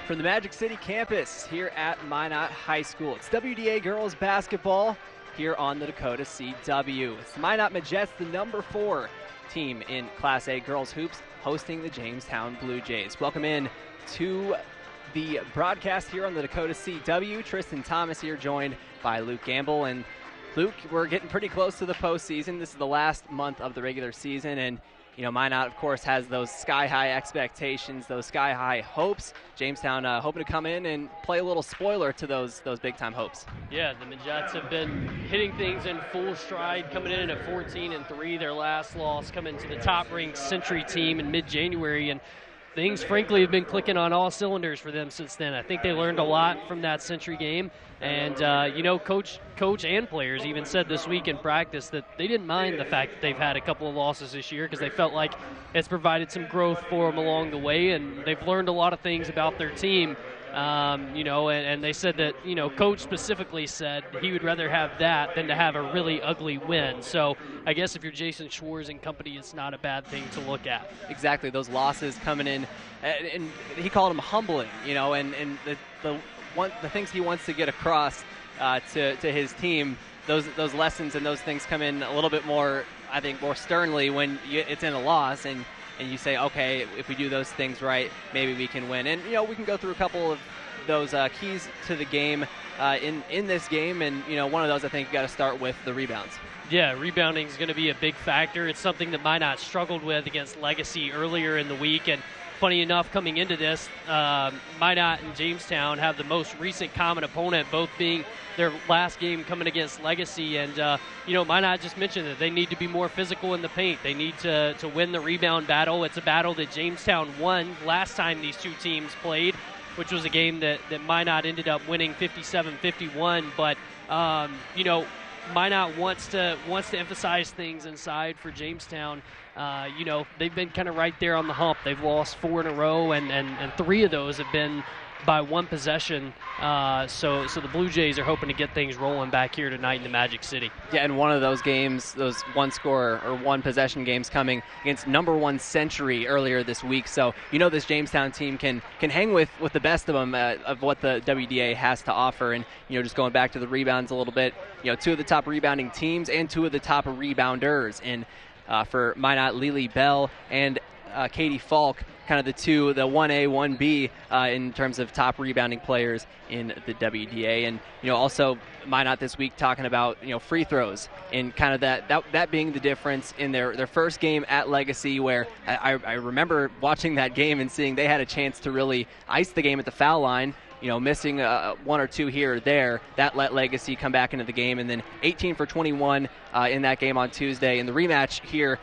From the Magic City campus here at Minot High School. It's WDA girls basketball here on the Dakota CW. It's the Minot Majettes, the number 4 team in Class A girls hoops, hosting the Jamestown Blue Jays. Welcome in to the broadcast here on the Dakota CW. Tristan Thomas here, joined by Luke Gamble. And Luke, we're getting pretty close to the postseason. This is the last month of the regular season, and you know, Minot, of course, has those sky-high expectations, those sky-high hopes. Jamestown hoping to come in and play a little spoiler to those big-time hopes. Yeah, the Majettes have been hitting things in full stride, coming in at 14-3. Their last loss coming to the top-ranked Century team in mid-January, and things, frankly, have been clicking on all cylinders for them since then. I think they learned a lot from that Century game. And, you know, coach and players even said this week in practice that they didn't mind the fact that they've had a couple of losses this year because they felt like it's provided some growth for them along the way, and they've learned a lot of things about their team. You know, and they said that, you know, coach specifically said he would rather have that than to have a really ugly win. So I guess if you're Jason Schwartz and company, it's not a bad thing to look at. Exactly, those losses coming in, and he called them humbling, you know, and the things he wants to get across to his team, those lessons and those things come in a little bit more, I think, more sternly when it's in a loss, and you say, okay, if we do those things right, maybe we can win. And, you know, we can go through a couple of those keys to the game in this game, and, you know, one of those I think you got to start with the rebounds. Yeah, rebounding is going to be a big factor. It's something that Minot struggled with against Legacy earlier in the week, and funny enough, coming into this, Minot and Jamestown have the most recent common opponent, both being their last game coming against Legacy. And, you know, Minot just mentioned that they need to be more physical in the paint. They need to win the rebound battle. It's a battle that Jamestown won last time these two teams played, which was a game that Minot ended up winning 57-51. But, you know, Minot wants to emphasize things inside for Jamestown. You know, they've been kind of right there on the hump. They've lost 4 in a row, and 3 of those have been by 1 possession. So the Blue Jays are hoping to get things rolling back here tonight in the Magic City. Yeah, and one of those games, those 1-score or 1-possession games coming against number 1 Century earlier this week. So you know this Jamestown team can hang with the best of them of what the WDA has to offer. And, you know, just going back to the rebounds a little bit, you know, 2 of the top rebounding teams and 2 of the top rebounders. And for Minot, Lily Bell and Katie Falk, kind of the 1A, 1B in terms of top rebounding players in the WDA. And, you know, also Minot this week talking about, you know, free throws and kind of that being the difference in their first game at Legacy, where I remember watching that game and seeing they had a chance to really ice the game at the foul line. You know, missing 1 or 2 here or there, that let Legacy come back into the game, and then 18 for 21 in that game on Tuesday, and the rematch here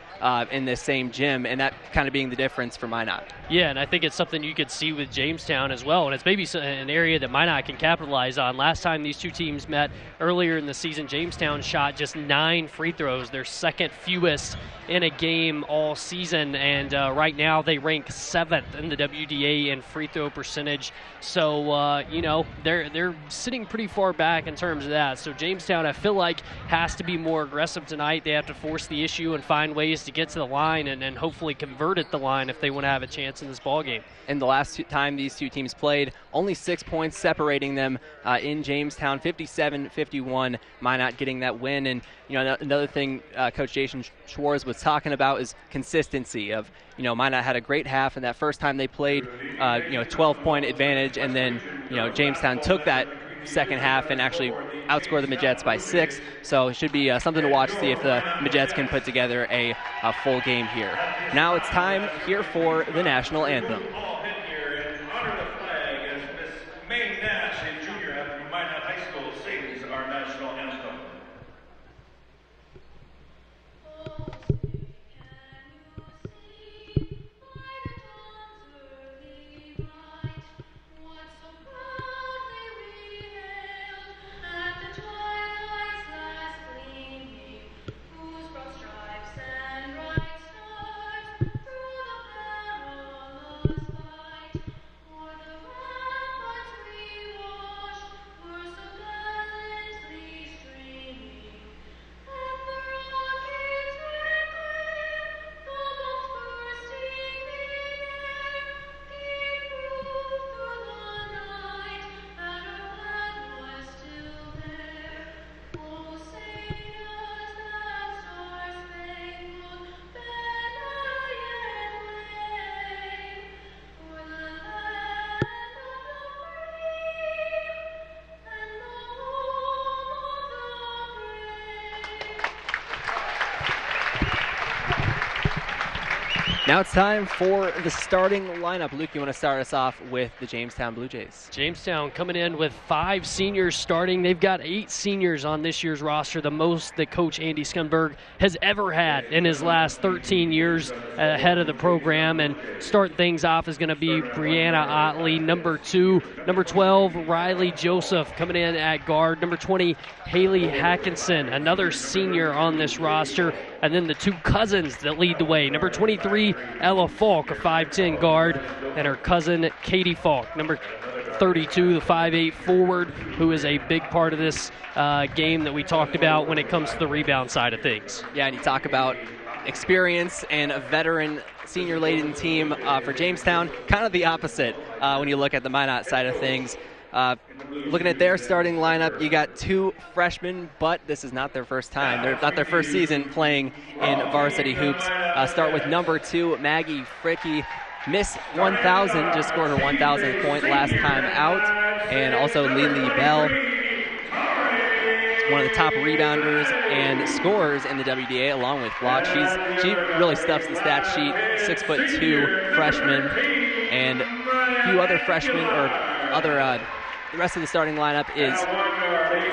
in this same gym, and that kind of being the difference for Minot. Yeah, and I think it's something you could see with Jamestown as well, and it's maybe an area that Minot can capitalize on. Last time these two teams met earlier in the season, Jamestown shot just 9 free throws, their second fewest in a game all season, and right now they rank 7th in the WDA in free throw percentage. So, you know, they're sitting pretty far back in terms of that. So Jamestown, I feel like, has to be more aggressive tonight. They have to force the issue and find ways to get to the line and hopefully convert at the line if they want to have a chance in this ball game. And the last time these two teams played, only 6 points separating them in Jamestown, 57-51, Minot getting that win. And, you know, another thing Coach Jason Schwartz was talking about is consistency of, you know, Minot had a great half, and that first time they played, you know, 12-point advantage, and then, you know, Jamestown took that second half and actually outscored the Majettes by 6. So it should be something to watch, see if the Majettes can put together a full game here. Now it's time here for the national anthem. Now it's time for the starting lineup. Luke, you want to start us off with the Jamestown Blue Jays? Jamestown coming in with 5 seniors starting. They've got 8 seniors on this year's roster, the most that Coach Andy Skunberg has ever had in his last 13 years ahead of the program. And start things off is going to be Brianna Otley, number 2. Number 12, Riley Joseph coming in at guard. Number 20, Haley Hackinson, another senior on this roster. And then the 2 cousins that lead the way. Number 23, Ella Falk, a 5'10 guard, and her cousin, Katie Falk. Number 32, the 5'8 forward, who is a big part of this game that we talked about when it comes to the rebound side of things. Yeah, and you talk about experience and a veteran senior-laden team for Jamestown. Kind of the opposite when you look at the Minot side of things. Looking at their starting lineup, you got 2 freshmen, but this is not their first time. They're not their first season playing in varsity hoops. Start with number 2, Maggie Fricky. Miss 1,000, just scored her 1,000th point last time out. And also Lily Bell, one of the top rebounders and scorers in the WDA, along with Flock. She really stuffs the stat sheet. 6'2" freshman, and a few other freshmen or other. The rest of the starting lineup is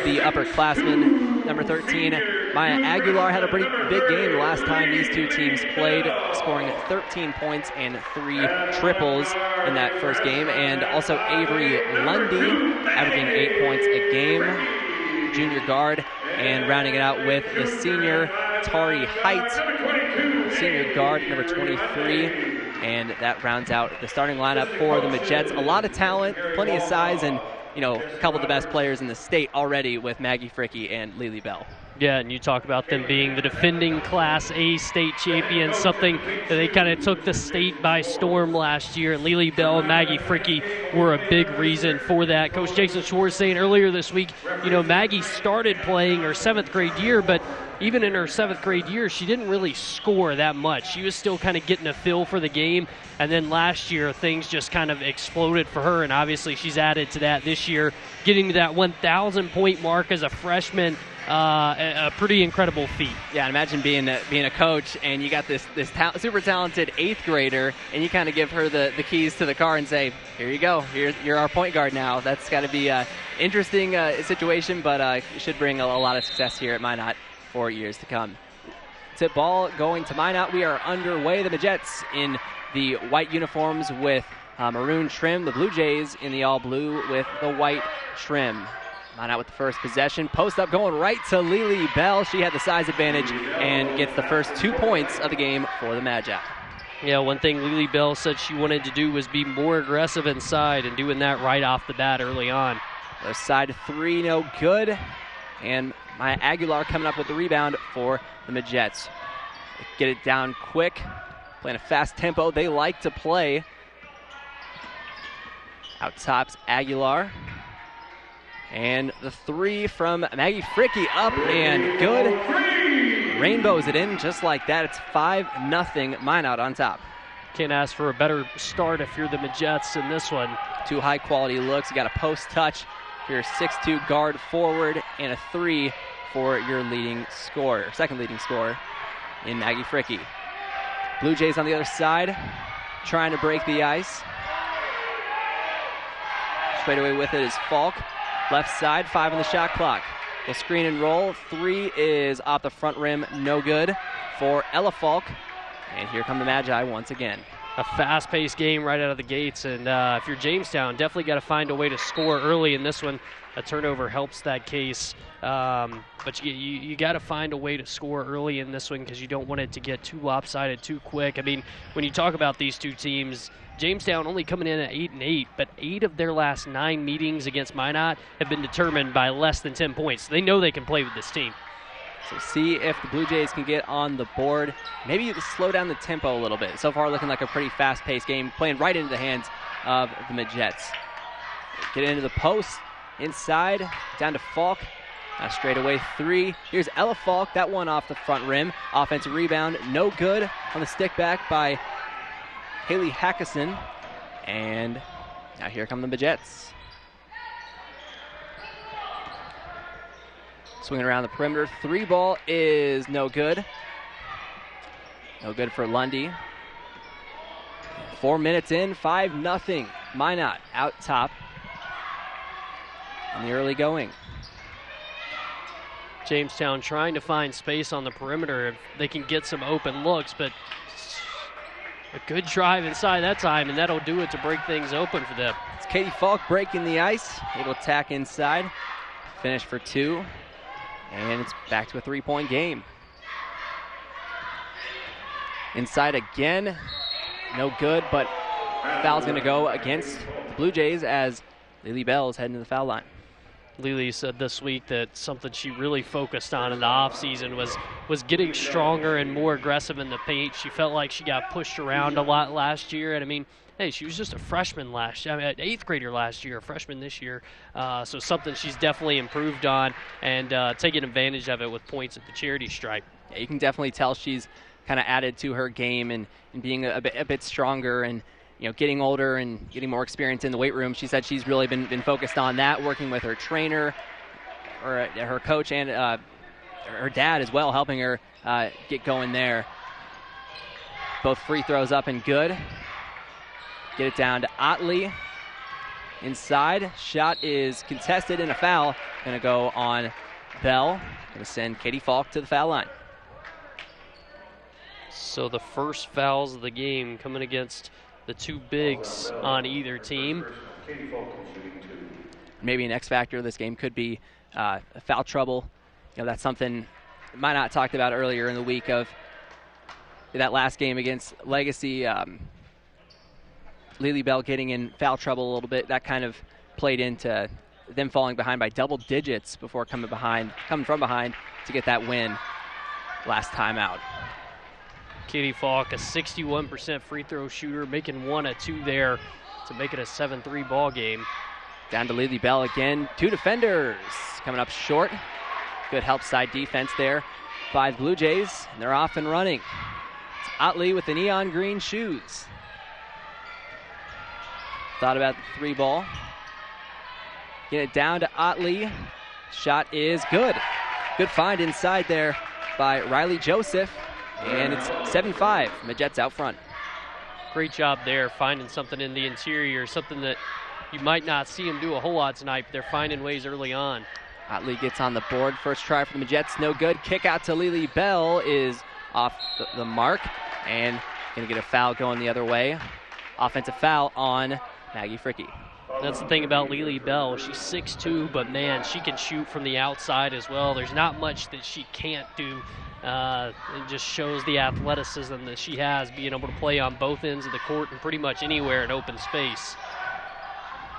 the upperclassmen. Number 13, Maya Aguilar had a pretty big game the last time these 2 teams played, scoring 13 points and 3 triples in that first game. And also Avery Lundy, averaging 8 points a game, junior guard. And rounding it out with the senior, Tari Height, senior guard, number 23. And that rounds out the starting lineup for the Majettes. A lot of talent, plenty of size, and a couple of the best players in the state already with Maggie Fricky and Lily Bell. Yeah, and you talk about them being the defending Class A state champions, something that they kind of took the state by storm last year. And Lily Bell and Maggie Fricky were a big reason for that. Coach Jason Schwartz saying earlier this week, Maggie started playing her 7th grade year, but even in her 7th grade year, she didn't really score that much. She was still kind of getting a feel for the game. And then last year, things just kind of exploded for her. And obviously, she's added to that this year, getting to that 1,000-point mark as a freshman. A pretty incredible feat. Yeah, and imagine being a coach and you got this super talented 8th grader, and you kind of give her the keys to the car and say, "Here you go. You're our point guard now." That's got to be an interesting situation, but should bring a lot of success here at Minot for years to come. Tip ball going to Minot. We are underway. The Majettes in the white uniforms with maroon trim. The Blue Jays in the all blue with the white trim. Minot with the first possession. Post up going right to Lily Bell. She had the size advantage and gets the first 2 points of the game for the Magi. Yeah, one thing Lily Bell said she wanted to do was be more aggressive inside, and doing that right off the bat early on. The side 3, no good. And Maya Aguilar coming up with the rebound for the Majettes. Get it down quick. Playing a fast tempo. They like to play. Out tops Aguilar. And the 3 from Maggie Fricky up and good. Rainbows it in just like that. It's 5-0 Minot on top. Can't ask for a better start if you're the Majettes in this one. 2 high-quality looks. You got a post touch for your 6'2 guard forward, and a 3 for your leading scorer, second leading scorer in Maggie Fricky. Blue Jays on the other side, trying to break the ice. Straight away with it is Falk. Left side, 5 on the shot clock. We'll screen and roll. 3 is off the front rim, no good for Ella Falk. And here come the Magi once again. A fast-paced game right out of the gates, and if you're Jamestown, definitely got to find a way to score early in this one. A turnover helps that case, but you got to find a way to score early in this one because you don't want it to get too lopsided too quick. I mean, when you talk about these 2 teams, Jamestown only coming in at 8-8, but 8 of their last 9 meetings against Minot have been determined by less than 10 points. They know they can play with this team. So see if the Blue Jays can get on the board. Maybe slow down the tempo a little bit. So far looking like a pretty fast-paced game, playing right into the hands of the Majettes. Get into the post, inside, down to Falk. Now straight away 3. Here's Ella Falk, that one off the front rim. Offensive rebound, no good on the stick back by Haley Hackinson. And now here come the Majettes. Swinging around the perimeter. 3 ball is no good. No good for Lundy. 4 minutes in, 5-0. Minot out top in the early going. Jamestown trying to find space on the perimeter if they can get some open looks, but a good drive inside that time, and that'll do it to break things open for them. It's Katie Falk breaking the ice, able to tack inside, finish for 2, and it's back to a 3-point game. Inside again, no good, but foul's going to go against the Blue Jays as Lily Bell is heading to the foul line. Lily said this week that something she really focused on in the offseason was getting stronger and more aggressive in the paint. She felt like she got pushed around a lot last year, and I mean, hey, she was just a freshman last year. I mean, 8th grader last year, a freshman this year. So something she's definitely improved on and taking advantage of it with points at the charity stripe. Yeah, you can definitely tell she's kind of added to her game and being a bit stronger and getting older and getting more experience in the weight room. She said she's really been focused on that, working with her trainer, or her coach, and her dad as well, helping her get going there. Both free throws up and good. Get it down to Otley. Inside, shot is contested and a foul. Going to go on Bell. Going to send Katie Falk to the foul line. So the first fouls of the game coming against the two bigs on either team. Maybe an X factor of this game could be foul trouble. That's something Minot talked about earlier in the week of that last game against Legacy. Lily Bell getting in foul trouble a little bit. That kind of played into them falling behind by double digits before coming from behind to get that win last time out. Katie Falk, a 61% free throw shooter, making 1 of 2 there to make it a 7-3 ball game. Down to Lily Bell again. 2 defenders coming up short. Good help side defense there by the Blue Jays, and they're off and running. It's Otley with the neon green shoes. Thought about the 3 ball. Get it down to Otley. Shot is good. Good find inside there by Riley Joseph. And it's 7-5. The Jets out front. Great job there, finding something in the interior, something that you might not see them do a whole lot tonight, but they're finding ways early on. Otley gets on the board. First try for the Jets, no good. Kick out to Lily Bell is off the mark, and going to get a foul going the other way. Offensive foul on Maggie Fricke. That's the thing about Lily Bell. She's 6'2", but man, she can shoot from the outside as well. There's not much that she can't do. It just shows the athleticism that she has, being able to play on both ends of the court and pretty much anywhere in open space.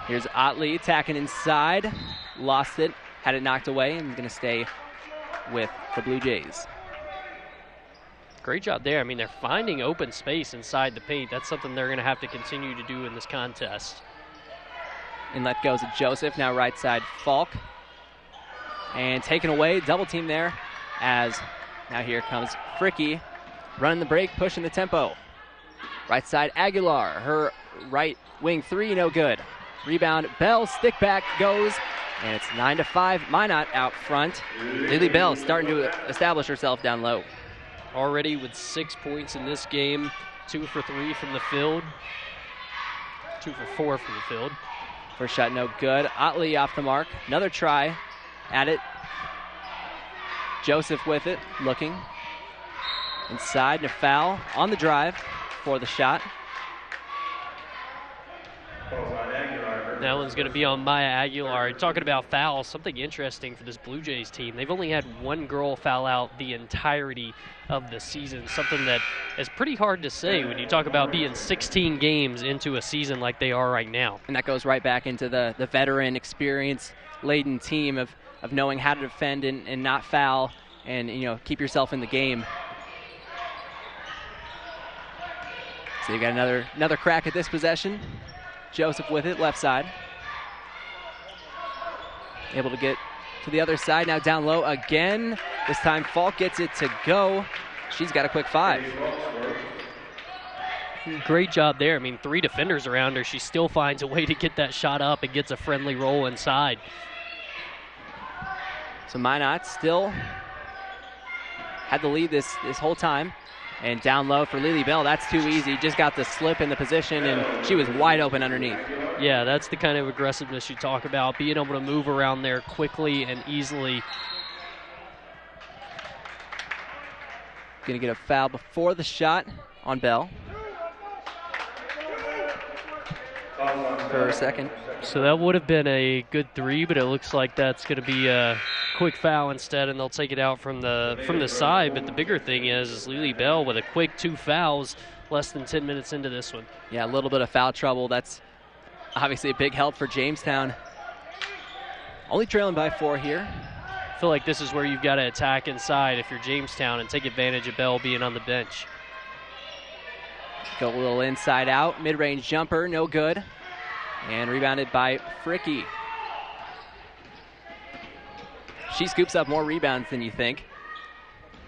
Here's Otley attacking inside. Lost it, had it knocked away, and going to stay with the Blue Jays. Great job there. I mean, they're finding open space inside the paint. That's something they're going to have to continue to do in this contest. Inlet goes to Joseph, now right side Falk. And taken away, double team there as now here comes Fricke, running the break, pushing the tempo. Right side Aguilar, her right wing 3, no good. Rebound, Bell, stick back, goes, and it's 9-5. Minot out front. Lily Bell starting to establish herself down low. Already with 6 points in this game, 2 for 3 from the field, 2 for 4 from the field. First shot no good. Otley off the mark. Another try at it. Joseph with it, looking. Inside, and a foul on the drive for the shot. That one's going to be on Maya Aguilar. Talking about fouls, something interesting for this Blue Jays team. They've only had 1 girl foul out the entirety of the season, something that is pretty hard to say when you talk about being 16 games into a season like they are right now. And that goes right back into the veteran, experience-laden team of knowing how to defend and not foul and, keep yourself in the game. So you got another crack at this possession. Joseph with it, left side. Able to get to the other side, now down low again. This time Falk gets it to go. She's got a quick 5. Great job there. I mean, 3 defenders around her. She still finds a way to get that shot up and gets a friendly roll inside. So Minot still had the lead this whole time. And down low for Lily Bell. That's too easy. Just got the slip in the position, and she was wide open underneath. Yeah, that's the kind of aggressiveness you talk about, being able to move around there quickly and easily. Going to get a foul before the shot on Bell. For a second. So that would have been a good 3, but it looks like that's going to be a quick foul instead, and they'll take it out from the side. But the bigger thing is Lily Bell with a quick 2 fouls less than 10 minutes into this one. Yeah, a little bit of foul trouble. That's obviously a big help for Jamestown. Only trailing by 4 here. I feel like this is where you've got to attack inside if you're Jamestown and take advantage of Bell being on the bench. Go a little inside out. Mid-range jumper, no good. And rebounded by Fricky. She scoops up more rebounds than you think.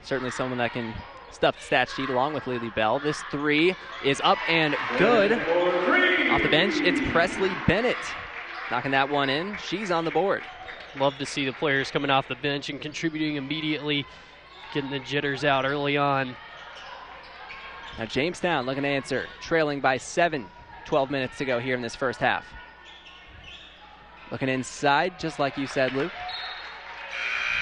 Certainly someone that can stuff the stat sheet along with Lily Bell. This 3 is up and good. Off the bench, it's Presley Bennett knocking that one in. She's on the board. Love to see the players coming off the bench and contributing immediately, getting the jitters out early on. Now Jamestown looking to answer, trailing by 7, 12 minutes to go here in this first half. Looking inside, just like you said, Luke.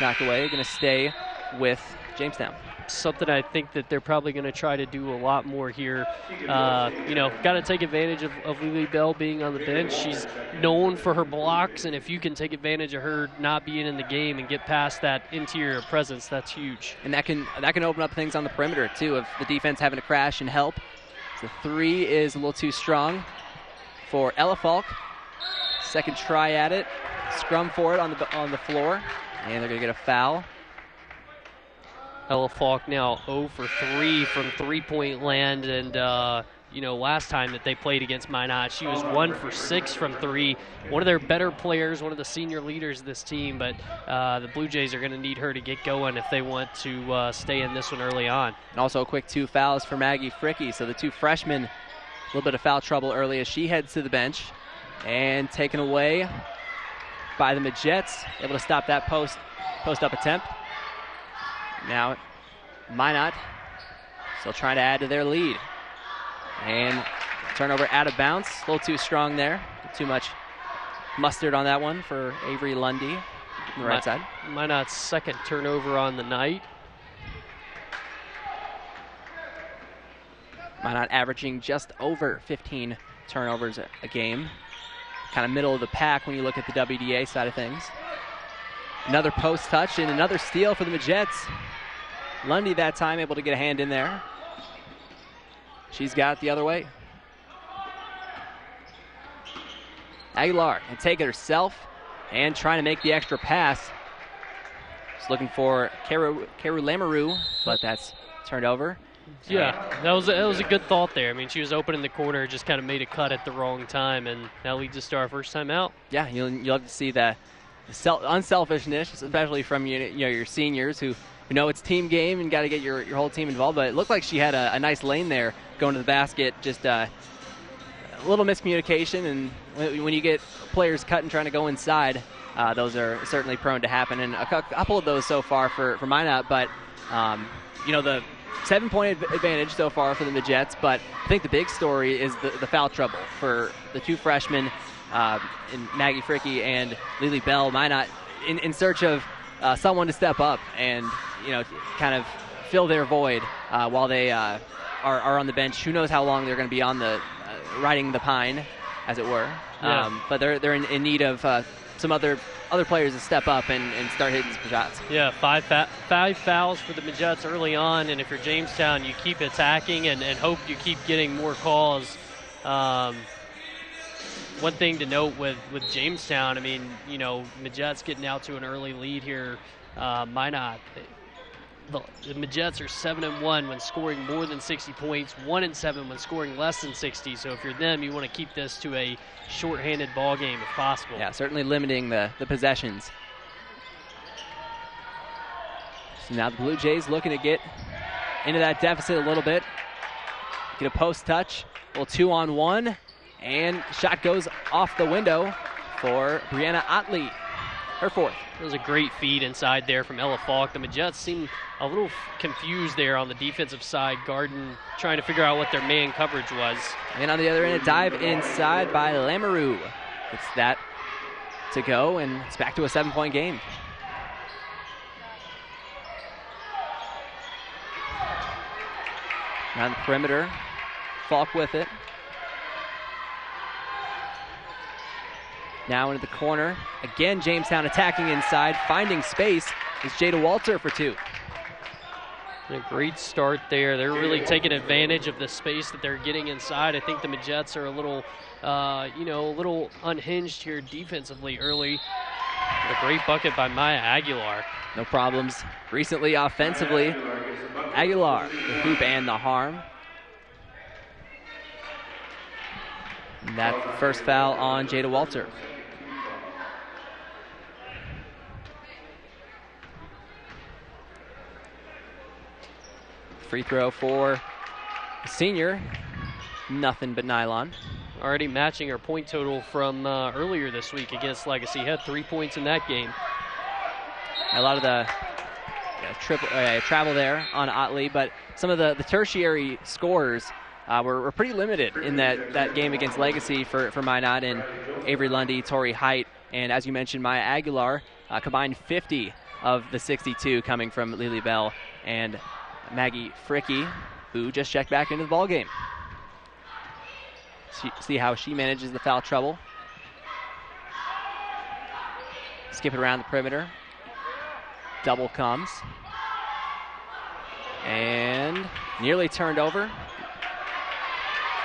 Knocked away, going to stay with Jamestown. Something I think that they're probably going to try to do a lot more here. Got to take advantage of Lily Bell being on the bench. She's known for her blocks, and if you can take advantage of her not being in the game and get past that interior presence, that's huge. And that can open up things on the perimeter, too, of the defense having to crash and help. So 3 is a little too strong for Ella Falk. Second try at it. Scrum for it on the floor, and they're going to get a foul. Ella Falk now 0 for 3 from three-point land, and last time that they played against Minot, she was 1 for 6 from 3. One of their better players, one of the senior leaders of this team, but the Blue Jays are going to need her to get going if they want to stay in this one early on. And also a quick 2 fouls for Maggie Fricky, so the 2 freshmen, a little bit of foul trouble early as she heads to the bench, and taken away by the Midgets, able to stop that post-up attempt. Now, Minot still trying to add to their lead. And turnover out of bounds. A little too strong there. Too much mustard on that one for Avery Lundy on the right side. Minot's second turnover on the night. Minot averaging just over 15 turnovers a game. Kind of middle of the pack when you look at the WDA side of things. Another post touch and another steal for the Midgets. Lundy that time able to get a hand in there. She's got it the other way. Aguilar can take it herself and trying to make the extra pass. Just looking for Karu Lamoureux, but that's turned over. Yeah, that was a good thought there. I mean, she was open in the corner, just kind of made a cut at the wrong time, and that leads us to our first time out. Yeah, you'll have to see the unselfishness, especially from your seniors who know it's team game and got to get your whole team involved. But it looked like she had a nice lane there going to the basket. Just a little miscommunication, and when you get players cut and trying to go inside, those are certainly prone to happen. And a couple of those so far for Minot, but the 7-point advantage so far for the Midgets. But I think the big story is the foul trouble for the 2 freshmen. In Maggie Fricky and Lily Bell. Minot in search of someone to step up and kind of fill their void while they are on the bench. Who knows how long they're going to be on the riding the pine, as it were. Yeah. But they're in need of some other players to step up and start hitting some shots. Yeah, 5 fouls for the Midgets early on, and if you're Jamestown, you keep attacking and hope you keep getting more calls. One thing to note with Jamestown, I mean, Midgets getting out to an early lead here. Minot, the Midgets are 7-1 when scoring more than 60 points, 1-7 when scoring less than 60. So if you're them, you want to keep this to a shorthanded ball game if possible. Yeah, certainly limiting the possessions. So now the Blue Jays looking to get into that deficit a little bit. Get a post touch, a little 2-on-1. And shot goes off the window for Brianna Otley. her fourth. It was a great feed inside there from Ella Falk. The Majets seem a little confused there on the defensive side, guarding, trying to figure out what their man coverage was. And on the other end, a dive inside by Lamoureux. It's that to go, and it's back to a 7-point game. Around the perimeter, Falk with it. Now into the corner. Again, Jamestown attacking inside, finding space is Jada Walter for two. A great start there. They're really taking advantage of the space that they're getting inside. I think the Majets are a little, a little unhinged here defensively early. A great bucket by Maya Aguilar. No problems recently offensively. Aguilar, the hoop and the harm. And that first foul on Jada Walter. Free throw for the senior. Nothing but nylon. Already matching her point total from earlier this week against Legacy. Had 3 points in that game. A lot of the travel there on Otley, but some of the tertiary scores were pretty limited in that game against Legacy for Minot and Avery Lundy, Tori Height, and as you mentioned, Maya Aguilar, combined 50 of the 62 coming from Lily Bell and Maggie Fricky, who just checked back into the ball game. See how she manages the foul trouble. Skip it around the perimeter. Double comes. And nearly turned over.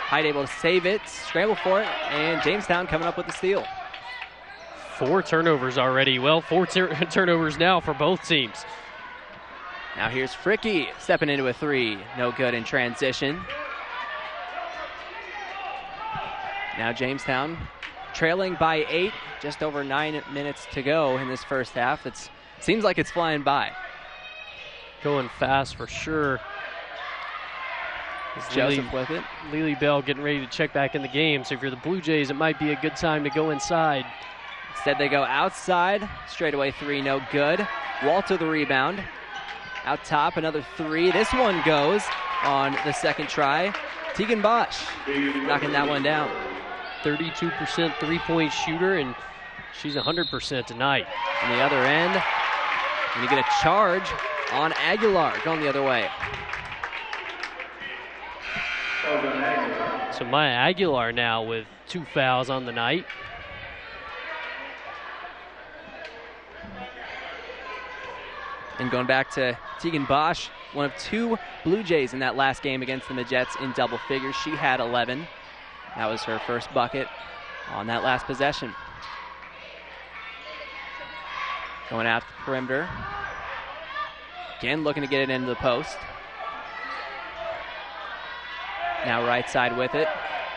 Hyde able to save it, scramble for it, and Jamestown coming up with the steal. 4 turnovers already. Well, 4 turnovers now for both teams. Now here's Fricky stepping into a three. No good in transition. Now Jamestown trailing by 8, just over 9 minutes to go in this first half. It seems like it's flying by. Going fast for sure. Joseph with it. Lily Bell getting ready to check back in the game. So if you're the Blue Jays, it might be a good time to go inside. Instead they go outside. Straightaway three, no good. Walter the rebound. Out top, another three. This one goes on the second try. Tegan Bosch knocking that one down. 32% three-point shooter, and she's 100% tonight. On the other end, and you get a charge on Aguilar going the other way. So Maya Aguilar now with 2 fouls on the night. And going back to Tegan Bosch, one of 2 Blue Jays in that last game against the Majets in double figures. She had 11. That was her first bucket on that last possession. Going out the perimeter. Again, looking to get it into the post. Now right side with it.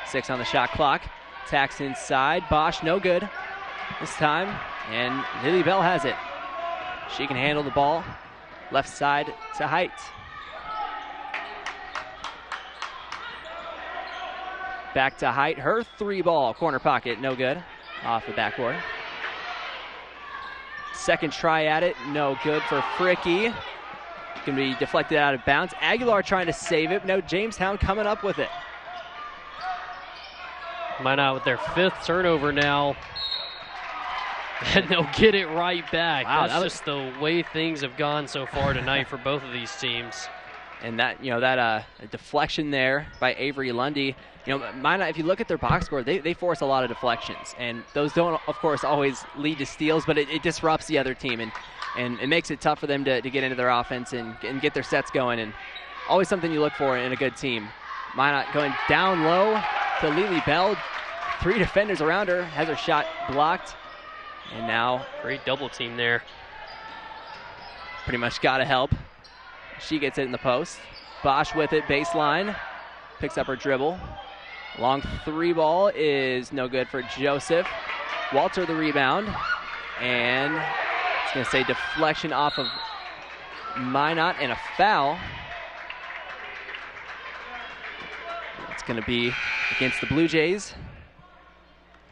6 on the shot clock. Attacks inside. Bosch, no good this time. And Lily Bell has it. She can handle the ball. Left side to Height. Back to Height. Her 3-ball corner pocket, no good. Off the backboard. Second try at it, no good for Fricky. Can be deflected out of bounds. Aguilar trying to save it. No, Jamestown coming up with it. Minot with their 5th turnover now. And they'll get it right back. Wow, that's just the way things have gone so far tonight for both of these teams. And that, that deflection there by Avery Lundy. Minot, if you look at their box score, they force a lot of deflections. And those don't, of course, always lead to steals, but it disrupts the other team. And it makes it tough for them to get into their offense and get their sets going. And always something you look for in a good team. Minot going down low to Lily Bell. 3 defenders around her, has her shot blocked. And now, great double team there. Pretty much got to help. She gets it in the post. Bosch with it, baseline. Picks up her dribble. Long 3-ball is no good for Joseph. Walter the rebound. And it's going to say deflection off of Minot and a foul. It's going to be against the Blue Jays.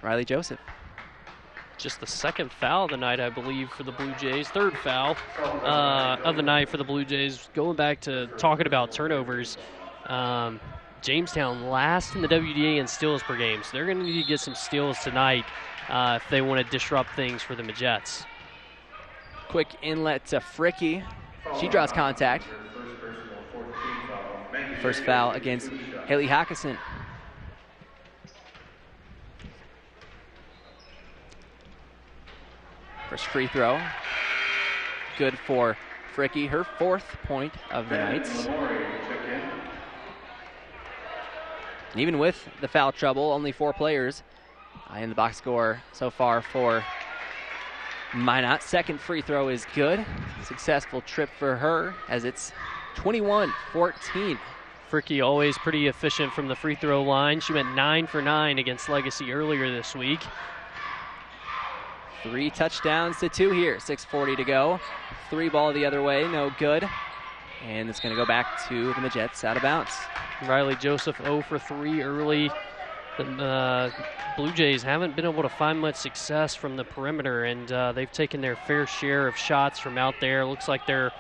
Riley Joseph. just the second foul of the night, I believe, for the Blue Jays. Third foul of the night for the Blue Jays. Going back to talking about turnovers, Jamestown last in the WDA in steals per game, so they're going to need to get some steals tonight if they want to disrupt things for the Majets. Quick inlet to Fricky. She draws contact. First foul against Haley Hackeson. First free throw. Good for Fricky, her 4th point of the night. And even with the foul trouble, only 4 players in the box score so far for Minot. Second free throw is good. Successful trip for her as it's 21-14. Fricky always pretty efficient from the free throw line. She went 9 for 9 against Legacy earlier this week. 3 touchdowns to 2 here. 6:40 to go. 3 ball the other way, no good. And it's going to go back to the Majets out of bounds. Riley Joseph 0 for 3 early. The Blue Jays haven't been able to find much success from the perimeter, and they've taken their fair share of shots from out there. Looks like they're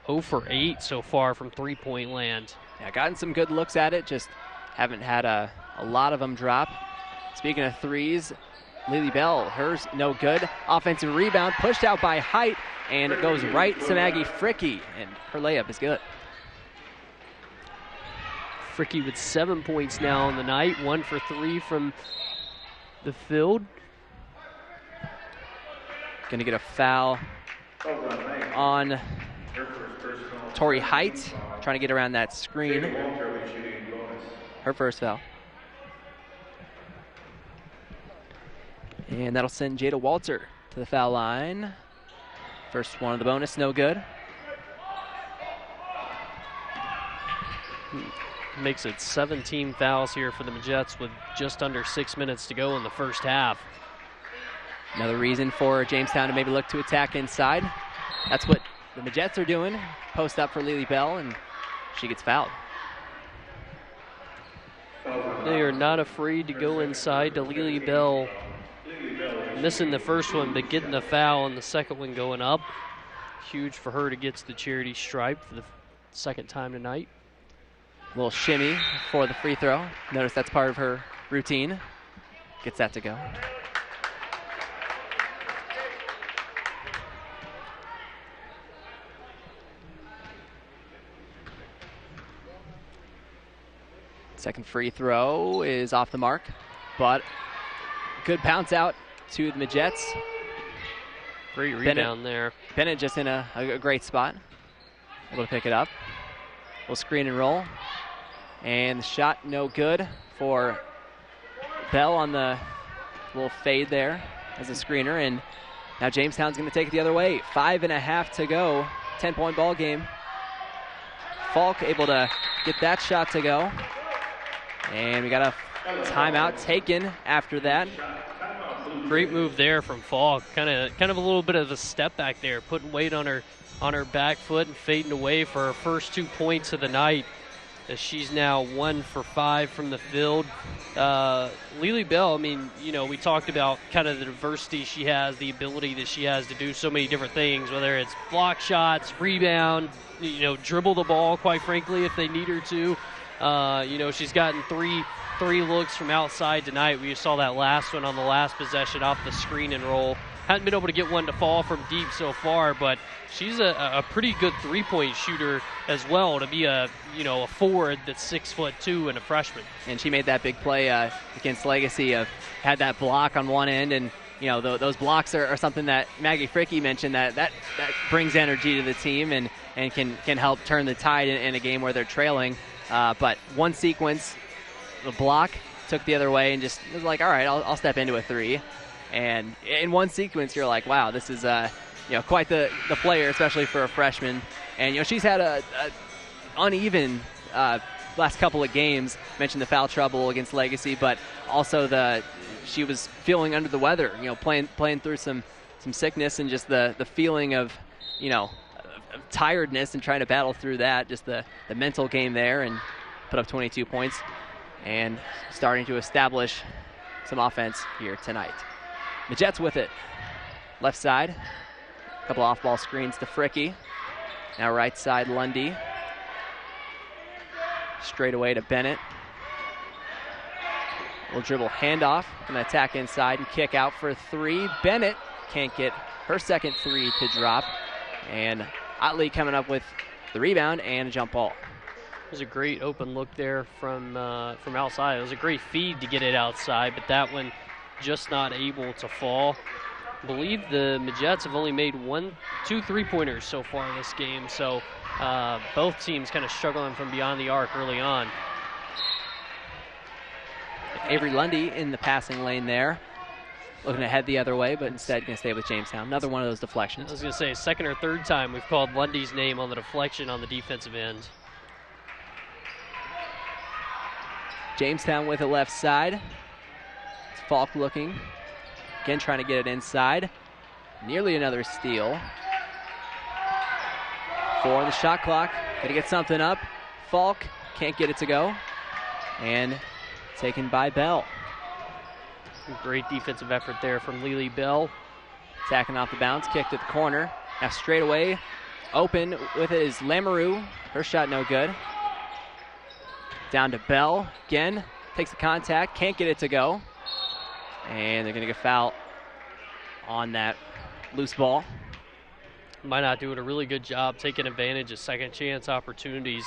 0 for 8 so far from three-point land. Yeah, gotten some good looks at it, just haven't had a lot of them drop. Speaking of threes, Lily Bell, hers no good. Offensive rebound, pushed out by Height, and it goes right to Maggie Fricky, and her layup is good. Fricky with 7 points now on the night, 1 for 3 from the field. Gonna get a foul on Tori Height, trying to get around that screen. Her first foul. And that'll send Jada Walter to the foul line. First one of the bonus, no good. Makes it 17 fouls here for the Majets with just under 6 minutes to go in the first half. Another reason for Jamestown to maybe look to attack inside. That's what the Majets are doing. Post up for Lily Bell, and she gets fouled. They are not afraid to go inside to Lily Bell. Missing the first one, but getting the foul and the second one going up. Huge for her to get to the charity stripe for the second time tonight. A little shimmy for the free throw. Notice that's part of her routine. Gets that to go. Second free throw is off the mark, but good bounce out to the Majets. Great rebound there. Bennett just in a great spot. Able to pick it up. We'll screen and roll. And the shot no good for Bell on the little fade there as a screener. And now Jamestown's going to take it the other way. 5.5 to go. 10-point ball game. Falk able to get that shot to go. And we got a timeout taken after that. Great move there from Falk. Kind of a little bit of a step back there, putting weight on her back foot and fading away for her first 2 points of the night. As she's now 1 for 5 from the field. Lily Bell, I mean, you know, we talked about kind of the diversity she has, the ability that she has to do so many different things, whether it's block shots, rebound, you know, dribble the ball, quite frankly, if they need her to. You know, she's gotten three looks from outside tonight. We saw that last one on the last possession off the screen and roll. Hadn't been able to get one to fall from deep so far, but she's a pretty good three-point shooter as well to be a forward that's 6'2" and a freshman. And she made that big play against Legacy. Had that block on one end, and you know those blocks are something that Maggie Fricky mentioned that brings energy to the team and can help turn the tide in a game where they're trailing. But one sequence, the block took the other way and just was like, all right, I'll step into a three. And in one sequence, you're like, wow, this is quite the player, especially for a freshman. And she's had a uneven last couple of games. Mentioned the foul trouble against Legacy, but also she was feeling under the weather. Playing through some sickness and just the feeling of tiredness and trying to battle through that. Just the mental game there, and put up 22 points and starting to establish some offense here tonight. The Jets with it. Left side. Couple off-ball screens to Fricky. Now right side, Lundy. Straight away to Bennett. Little dribble handoff. Gonna attack inside and kick out for 3. Bennett can't get her second 3 to drop. And Otley coming up with the rebound and a jump ball. It was a great open look there from outside. It was a great feed to get it outside, but that one just not able to fall. I believe the Majets have only made 2 3-pointers so far in this game, so both teams kind of struggling from beyond the arc early on. Avery Lundy in the passing lane there. Looking to head the other way, but instead going to stay with Jamestown. Another one of those deflections. I was going to say, second or third time we've called Lundy's name on the deflection on the defensive end. Jamestown with it left side. It's Falk looking. Again, trying to get it inside. Nearly another steal. 4 on the shot clock. Got to get something up. Falk can't get it to go. And taken by Bell. Great defensive effort there from Lily Bell. Attacking off the bounce, kick to the corner. Now straight away, open with it is Lamoureux. Her shot no good. Down to Bell again. Takes the contact, can't get it to go. And they're going to get foul on that loose ball. Minot doing a really good job taking advantage of second chance opportunities.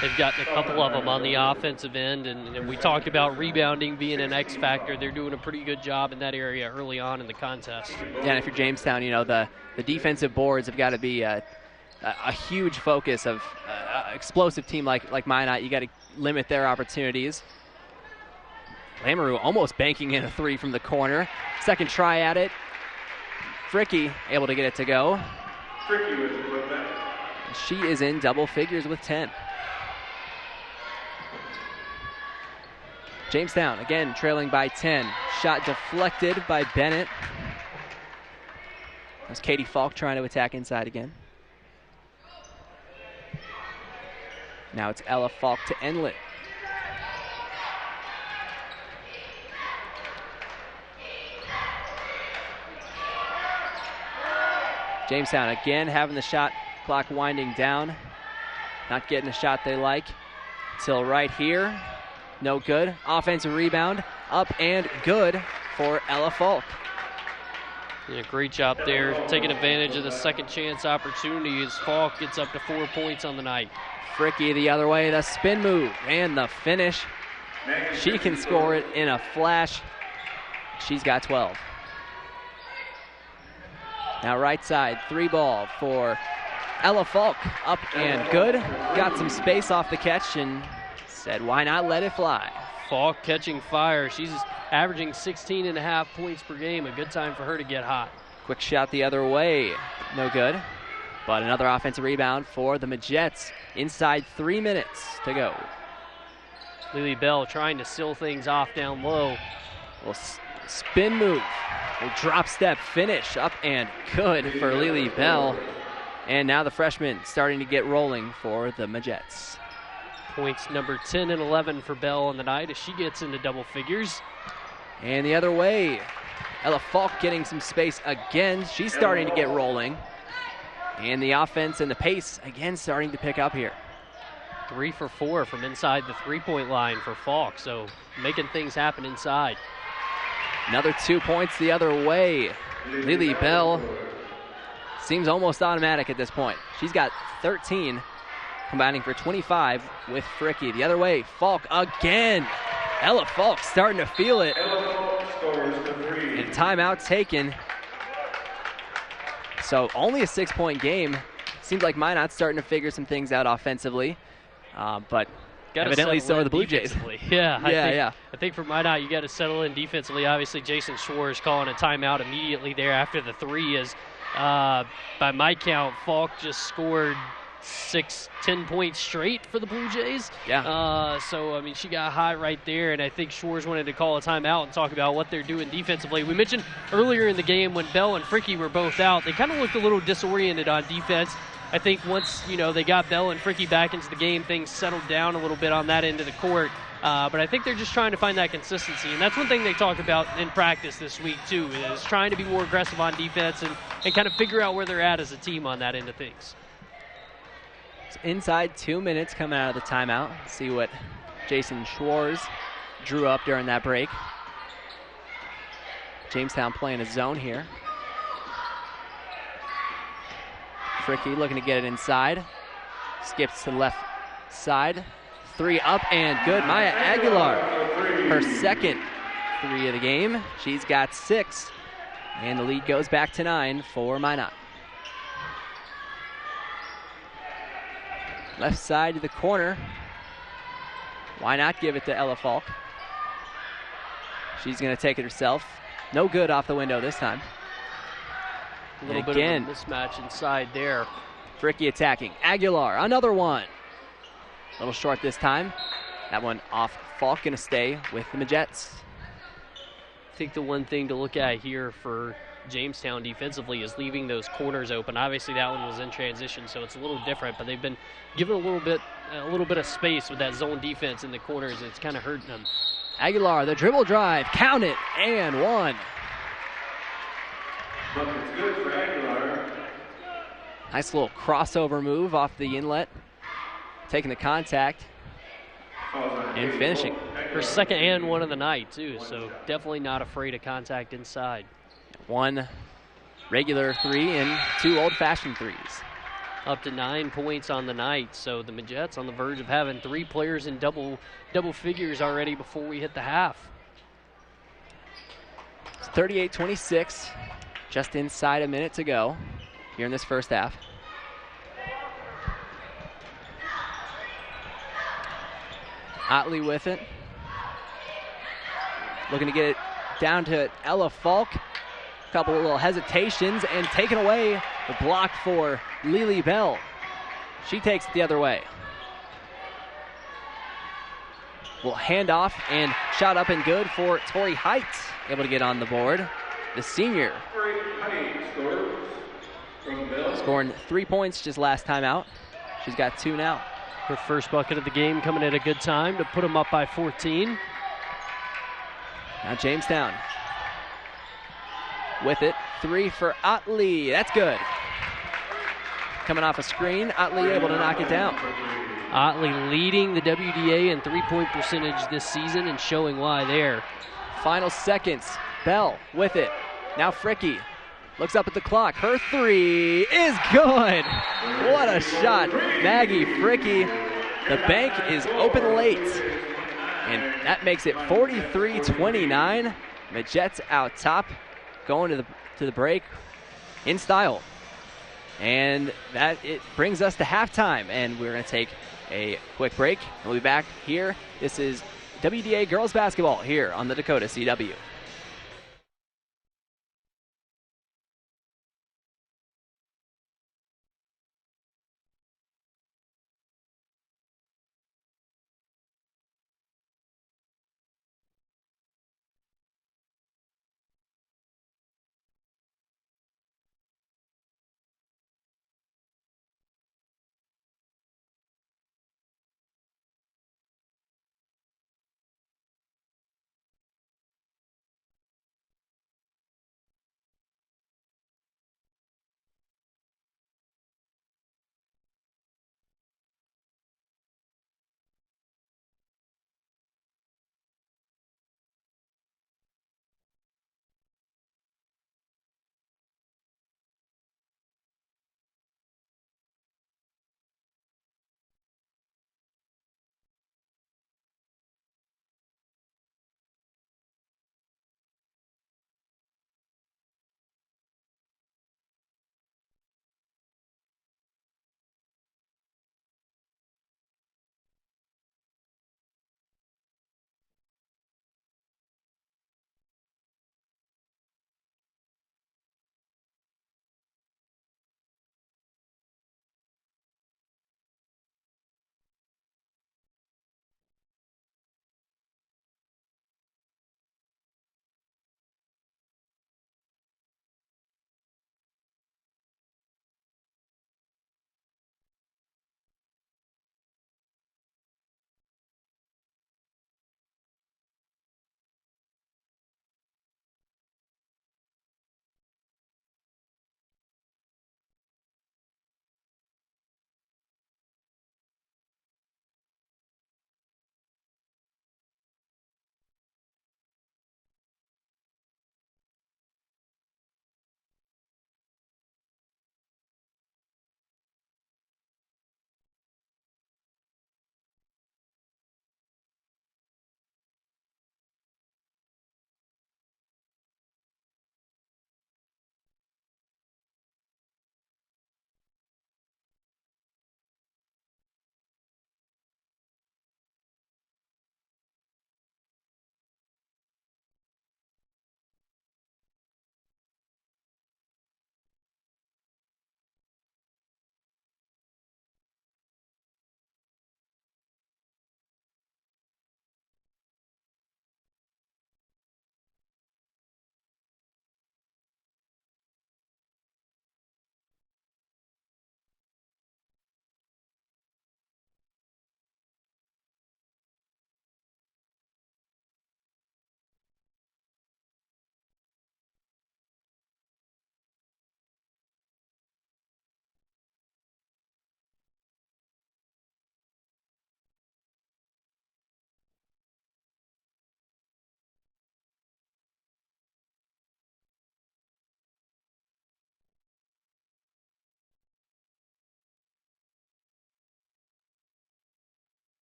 They've gotten a couple of them on the offensive end, and we talked about rebounding being an X factor. They're doing a pretty good job in that area early on in the contest. Yeah, and if you're Jamestown, you know, the defensive boards have got to be a huge focus of explosive team like Minot. You got to limit their opportunities. Lamoureux almost banking in a 3 from the corner. Second try at it. Fricky able to get it to go. She is in double figures with 10. Jamestown again trailing by 10. Shot deflected by Bennett. That's Katie Falk trying to attack inside again. Now it's Ella Falk to Enlet. Jamestown again having the shot clock winding down. Not getting the shot they like. Till right here. No good. Offensive rebound. Up and good for Ella Falk. Yeah, great job there. Taking advantage of the second chance opportunity as Falk gets up to 4 points on the night. Fricky the other way. The spin move and the finish. She can score it in a flash. She's got 12. Now right side, 3 ball for Ella Falk. Up and good. Got some space off the catch and said, why not let it fly? Falk catching fire. She's averaging 16.5 points per game. A good time for her to get hot. Quick shot the other way. No good. But another offensive rebound for the Majets. Inside 3 minutes to go. Lily Bell trying to seal things off down low. Well, spin move. A drop step finish. Up and good for Lily Bell. And now the freshman starting to get rolling for the Majets. Points number 10 and 11 for Bell on the night as she gets into double figures. And the other way, Ella Falk getting some space again. She's starting to get rolling. And the offense and the pace again starting to pick up here. 3 for 4 from inside the three-point line for Falk, so making things happen inside. Another 2 points the other way. Lily Bell seems almost automatic at this point. She's got 13, combining for 25 with Fricky. The other way, Falk again. Ella Falk starting to feel it. And timeout taken. So only a 6-point game. Seems like Minot's starting to figure some things out offensively. But evidently so are the Blue Jays. I think for Minot, you got to settle in defensively. Obviously, Jason Schwartz calling a timeout immediately there after the 3 as by my count, Falk just scored 10 points straight for the Blue Jays. Yeah. So, I mean, she got hot right there, and I think Schwartz wanted to call a timeout and talk about what they're doing defensively. We mentioned earlier in the game when Bell and Fricky were both out, they kind of looked a little disoriented on defense. I think once, they got Bell and Fricky back into the game, things settled down a little bit on that end of the court. But I think they're just trying to find that consistency, and that's one thing they talked about in practice this week too, is trying to be more aggressive on defense and kind of figure out where they're at as a team on that end of things. It's inside 2 minutes coming out of the timeout. See what Jason Schwartz drew up during that break. Jamestown playing a zone here. Fricky looking to get it inside. Skips to the left side. 3 up and good. Maya Aguilar, her second 3 of the game. She's got 6. And the lead goes back to 9 for Minot. Left side to the corner. Why not give it to Ella Falk? She's going to take it herself. No good off the window this time. A little bit of a mismatch inside there. Fricky attacking. Aguilar, another one. A little short this time. That one off Falk, going to stay with the Majettes. I think the one thing to look at here for Jamestown defensively is leaving those corners open. Obviously that one was in transition, so it's a little different, but they've been given a little bit of space with that zone defense in the corners. It's kind of hurting them. Aguilar, the dribble drive, count it, and 1. Nice little crossover move off the inlet, taking the contact and finishing. Her second and 1 of the night too, so definitely not afraid of contact inside. 1 regular 3 and 2 old-fashioned 3s. Up to 9 points on the night, so the Majettes on the verge of having 3 players in double figures already before we hit the half. It's 38-26, just inside a minute to go here in this first half. Otley with it. Looking to get it down to Ella Falk. A couple of little hesitations and taken away. The block for Lily Bell. She takes it the other way. Will hand off and shot up and good for Tori Height. Able to get on the board. The senior. Scoring 3 points just last time out. She's got 2 now. Her first bucket of the game coming at a good time to put them up by 14. Now Jamestown with it. 3 for Otley. That's good. Coming off a screen, Otley able to knock it down. Otley leading the WDA in three-point percentage this season and showing why there. Final seconds. Bell with it. Now Fricky looks up at the clock. Her 3 is good. What a shot. Maggie Fricky. The bank is open late. And that makes it 43-29. Majettes out top, going to the break in style. And it brings us to halftime. And we're going to take a quick break. We'll be back here. This is WDA girls basketball here on the Dakota CW.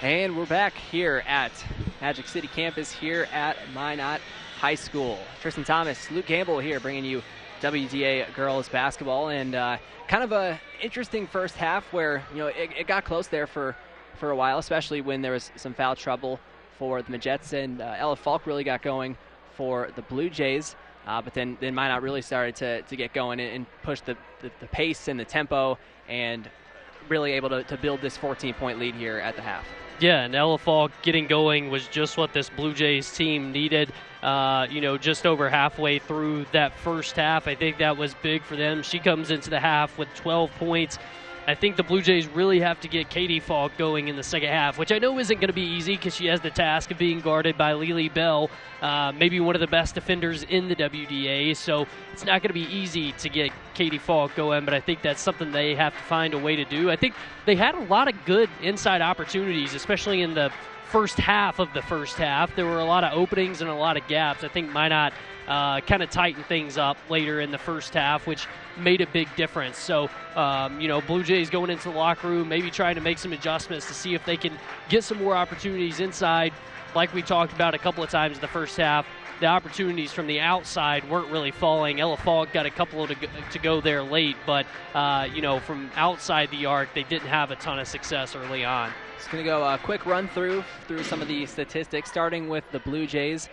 And we're back here at Magic City campus here at Minot High School. Tristan Thomas, Luke Campbell here bringing you WDA girls basketball, and kind of a interesting first half where it got close there for a while, especially when there was some foul trouble for the Majettes, and Ella Falk really got going for the Blue Jays. But then Minot really started to get going and push the pace and the tempo, and really able to build this 14-point lead here at the half. Yeah, and Ella Falk getting going was just what this Blue Jays team needed. Just over halfway through that first half, I think that was big for them. She comes into the half with 12 points. I think the Blue Jays really have to get Katie Falk going in the second half, which I know isn't going to be easy because she has the task of being guarded by Lily Bell, maybe one of the best defenders in the WDA. So it's not going to be easy to get Katie Falk going, but I think that's something they have to find a way to do. I think they had a lot of good inside opportunities, especially in the first half of the first half. There were a lot of openings and a lot of gaps. I think Minot kind of tightened things up later in the first half, which made a big difference. So, Blue Jays going into the locker room, maybe trying to make some adjustments to see if they can get some more opportunities inside. Like we talked about a couple of times in the first half, the opportunities from the outside weren't really falling. Ella Falk got a couple to go there late, but, from outside the arc, they didn't have a ton of success early on. Just going to go a quick run through some of the statistics, starting with the Blue Jays.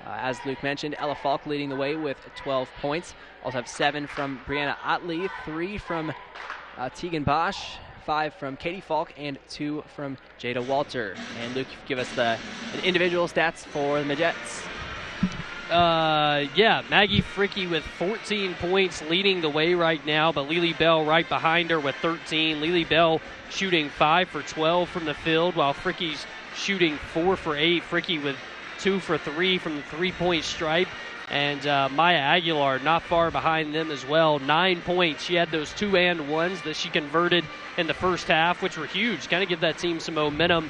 As Luke mentioned, Ella Falk leading the way with 12 points. Also have 7 from Brianna Otley, 3 from Tegan Bosch, 5 from Katie Falk, and 2 from Jada Walter. And Luke, give us the individual stats for the Majettes. Maggie Fricky with 14 points leading the way right now, but Lily Bell right behind her with 13. Lily Bell shooting 5 for 12 from the field, while Fricky's shooting 4 for 8. Fricky with 2 for 3 from the three-point stripe. And Maya Aguilar not far behind them as well. 9 points. She had those 2-and-1s that she converted in the first half, which were huge. Kind of give that team some momentum.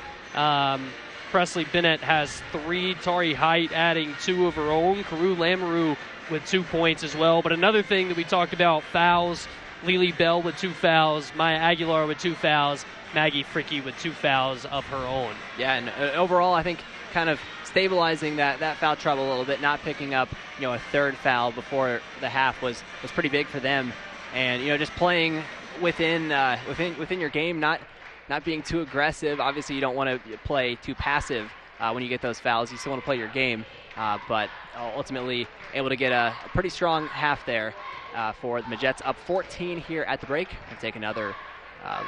Presley Bennett has 3. Tari Height adding 2 of her own. Carew Lamoureux with 2 points as well. But another thing that we talked about, fouls. Lily Bell with 2 fouls. Maya Aguilar with 2 fouls. Maggie Fricky with 2 fouls of her own. Yeah, and overall, I think kind of stabilizing that foul trouble a little bit, not picking up a third foul before the half was pretty big for them. And just playing within your game, not being too aggressive. Obviously, you don't want to play too passive when you get those fouls. You still want to play your game, but ultimately able to get a pretty strong half there for the Majettes. Up 14 here at the break. We'll take another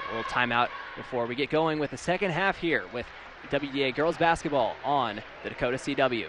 little timeout before we get going with the second half here with WDA girls basketball on the Dakota CW.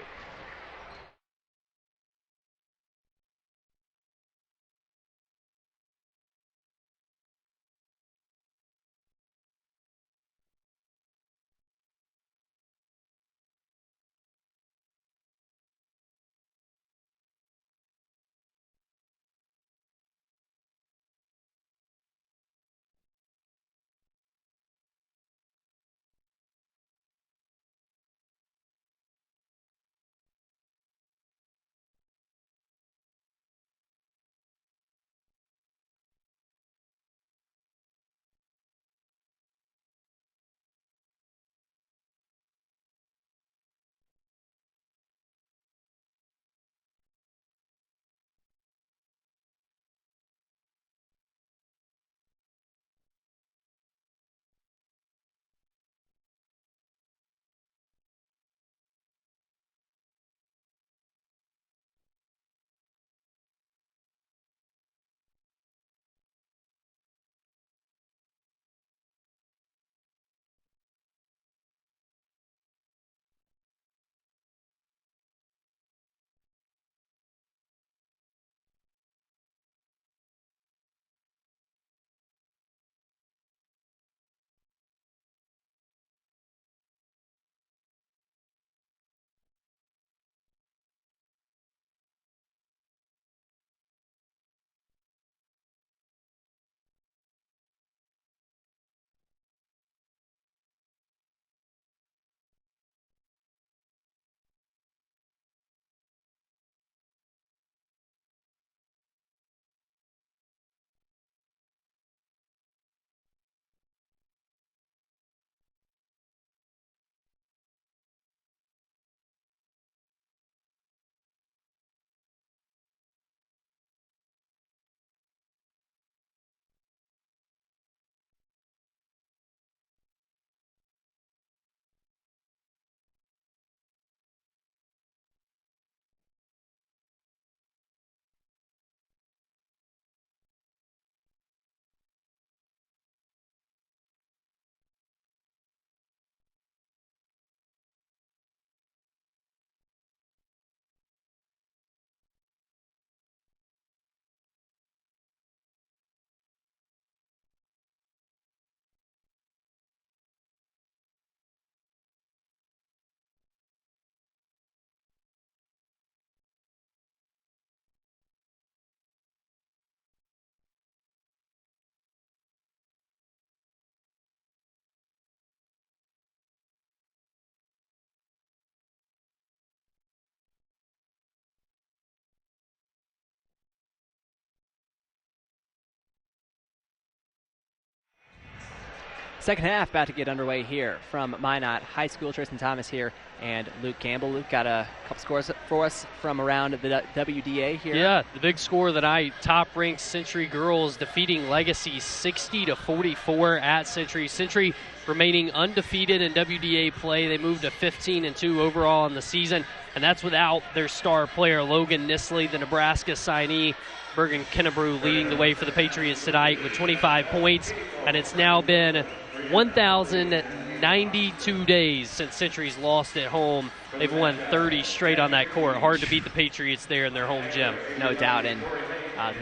Second half about to get underway here from Minot High School. Tristan Thomas here and Luke Campbell. Luke got a couple scores for us from around the WDA here. Yeah, the big score of the night, top-ranked Century girls defeating Legacy 60-44 at Century. Century remaining undefeated in WDA play. They moved to 15-2 overall in the season, and that's without their star player Logan Nisley, the Nebraska signee. Bergen Kennebrew leading the way for the Patriots tonight with 25 points, and it's now been 1,092 days since Century's lost at home. They've won 30 straight on that court. Hard to beat the Patriots there in their home gym. No doubt, and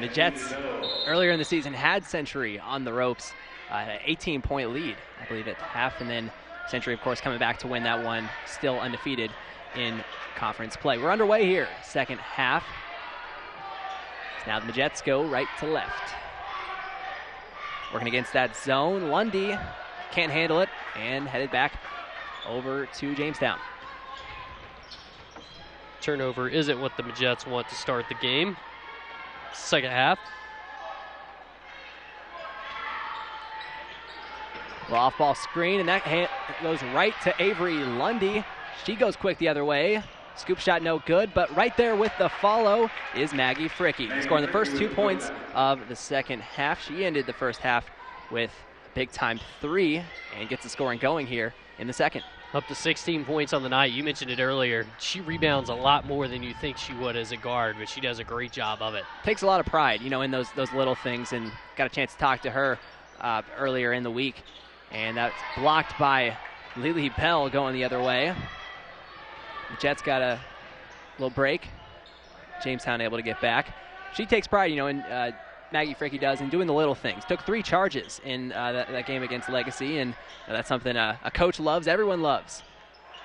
the Jets earlier in the season had Century on the ropes, an 18-point lead, I believe, at half, and then Century, of course, coming back to win that one, still undefeated in conference play. We're underway here, second half. Now the Jets go right to left. Working against that zone. Lundy can't handle it and headed back over to Jamestown. Turnover isn't what the Jets want to start the game. Second half. Well, off-ball screen, and that goes right to Avery Lundy. She goes quick the other way. Scoop shot no good, but right there with the follow is Maggie Fricky, scoring the first 2 points of the second half. She ended the first half with a big-time 3 and gets the scoring going here in the second. Up to 16 points on the night. You mentioned it earlier. She rebounds a lot more than you think she would as a guard, but she does a great job of it. Takes a lot of pride, in those little things, and got a chance to talk to her earlier in the week. And that's blocked by Lily Bell going the other way. The Jets got a little break. Jamestown able to get back. She takes pride, in Maggie Fricky does, in doing the little things. Took 3 charges in that game against Legacy, and that's something a coach loves, everyone loves.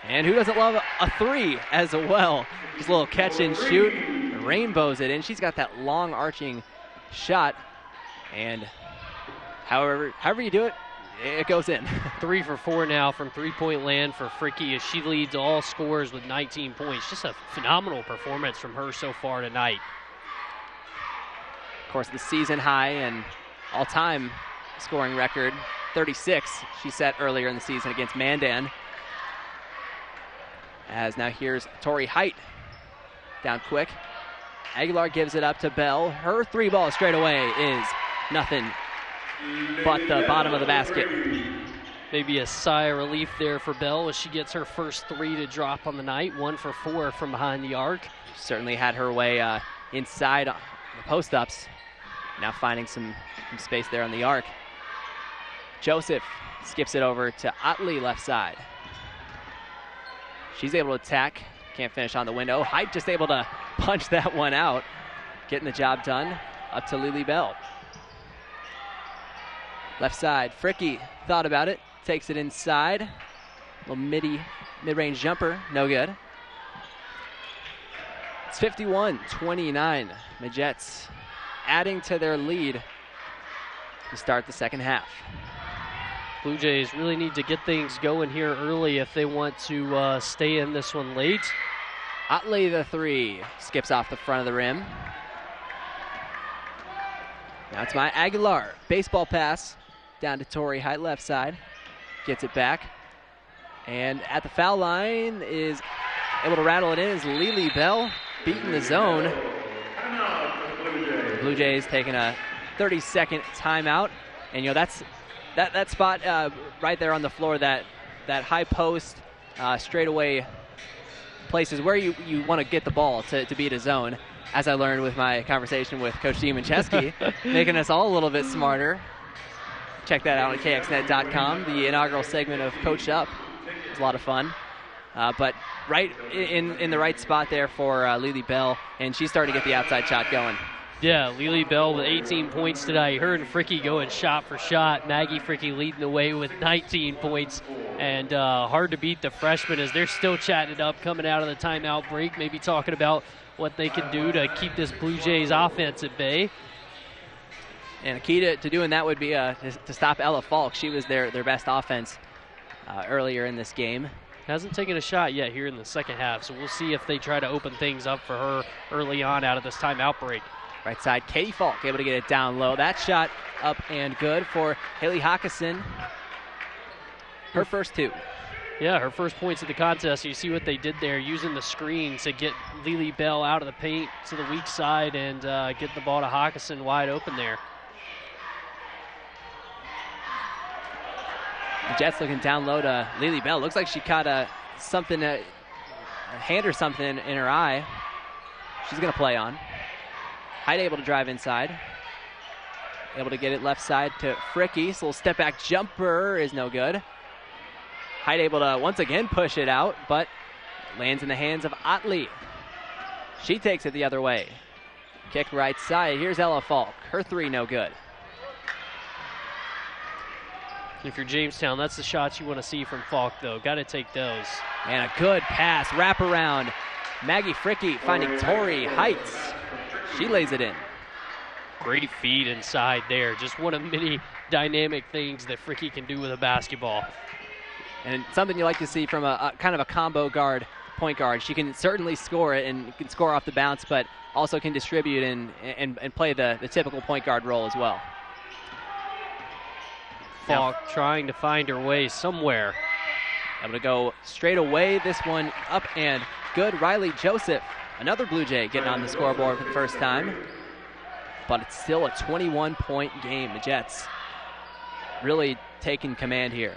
And who doesn't love a 3 as well? Just a little catch and shoot, rainbows it in. She's got that long arching shot, and however you do it, it goes in. 3 for 4 now from three-point land for Fricky as she leads all scorers with 19 points. Just a phenomenal performance from her so far tonight. Of course, the season high and all-time scoring record, 36, she set earlier in the season against Mandan. As now here's Tori Height down quick. Aguilar gives it up to Bell. Her 3-ball straight away is nothing but the bottom of the basket. Maybe a sigh of relief there for Bell as she gets her first 3 to drop on the night. 1 for 4 from behind the arc. Certainly had her way inside the post-ups. Now finding some space there on the arc. Joseph skips it over to Otley left side. She's able to attack. Can't finish on the window. Height just able to punch that one out. Getting the job done. Up to Lily Bell. Left side, Fricky thought about it, takes it inside. Little mid-range jumper, no good. It's 51-29. The Jets adding to their lead to start the second half. Blue Jays really need to get things going here early if they want to stay in this one late. Otley the 3 skips off the front of the rim. Now it's my Aguilar, baseball pass. Down to Tori Height, left side. Gets it back. And at the foul line is able to rattle it in is Lily Bell, beating the zone. The Blue Jays taking a 30-second timeout. And, that's that spot right there on the floor, that high post, straightaway places where you want to get the ball to beat a zone, as I learned with my conversation with Coach Demoncheski, making us all a little bit smarter. Check that out at kxnet.com, the inaugural segment of Coach Up. It was a lot of fun. But right in the right spot there for Lily Bell, and she's starting to get the outside shot going. Yeah, Lily Bell with 18 points tonight. Her and Fricky going shot for shot. Maggie Fricky leading the way with 19 points. And hard to beat the freshmen as they're still chatting it up coming out of the timeout break, maybe talking about what they can do to keep this Blue Jays offense at bay. And a key to doing that would be to stop Ella Falk. She was their best offense earlier in this game. Hasn't taken a shot yet here in the second half, so we'll see if they try to open things up for her early on out of this timeout break. Right side, Katie Falk able to get it down low. That shot up and good for Haley Hawkinson. Her first 2. Yeah, her first points of the contest. You see what they did there, using the screen to get Lily Bell out of the paint to the weak side and get the ball to Hawkinson wide open there. The Jets looking down low to Lily Bell. Looks like she caught a hand or something in her eye. She's going to play on. Hyde able to drive inside. Able to get it left side to Fricky. So a little step back jumper is no good. Hyde able to once again push it out, but lands in the hands of Otley. She takes it the other way. Kick right side. Here's Ella Falk. Her 3 no good. If you're Jamestown, that's the shots you want to see from Falk, though. Got to take those. And a good pass. Wrap around. Maggie Fricky finding Tori Heights. She lays it in. Great feed inside there. Just one of many dynamic things that Fricky can do with a basketball. And something you like to see from a kind of a combo guard, point guard. She can certainly score it and can score off the bounce, but also can distribute and play the typical point guard role as well. Falk trying to find her way somewhere. Able to go straight away. This one up and good. Riley Joseph, another Blue Jay, getting on the scoreboard for the first time. But it's still a 21-point game. The Jets really taking command here.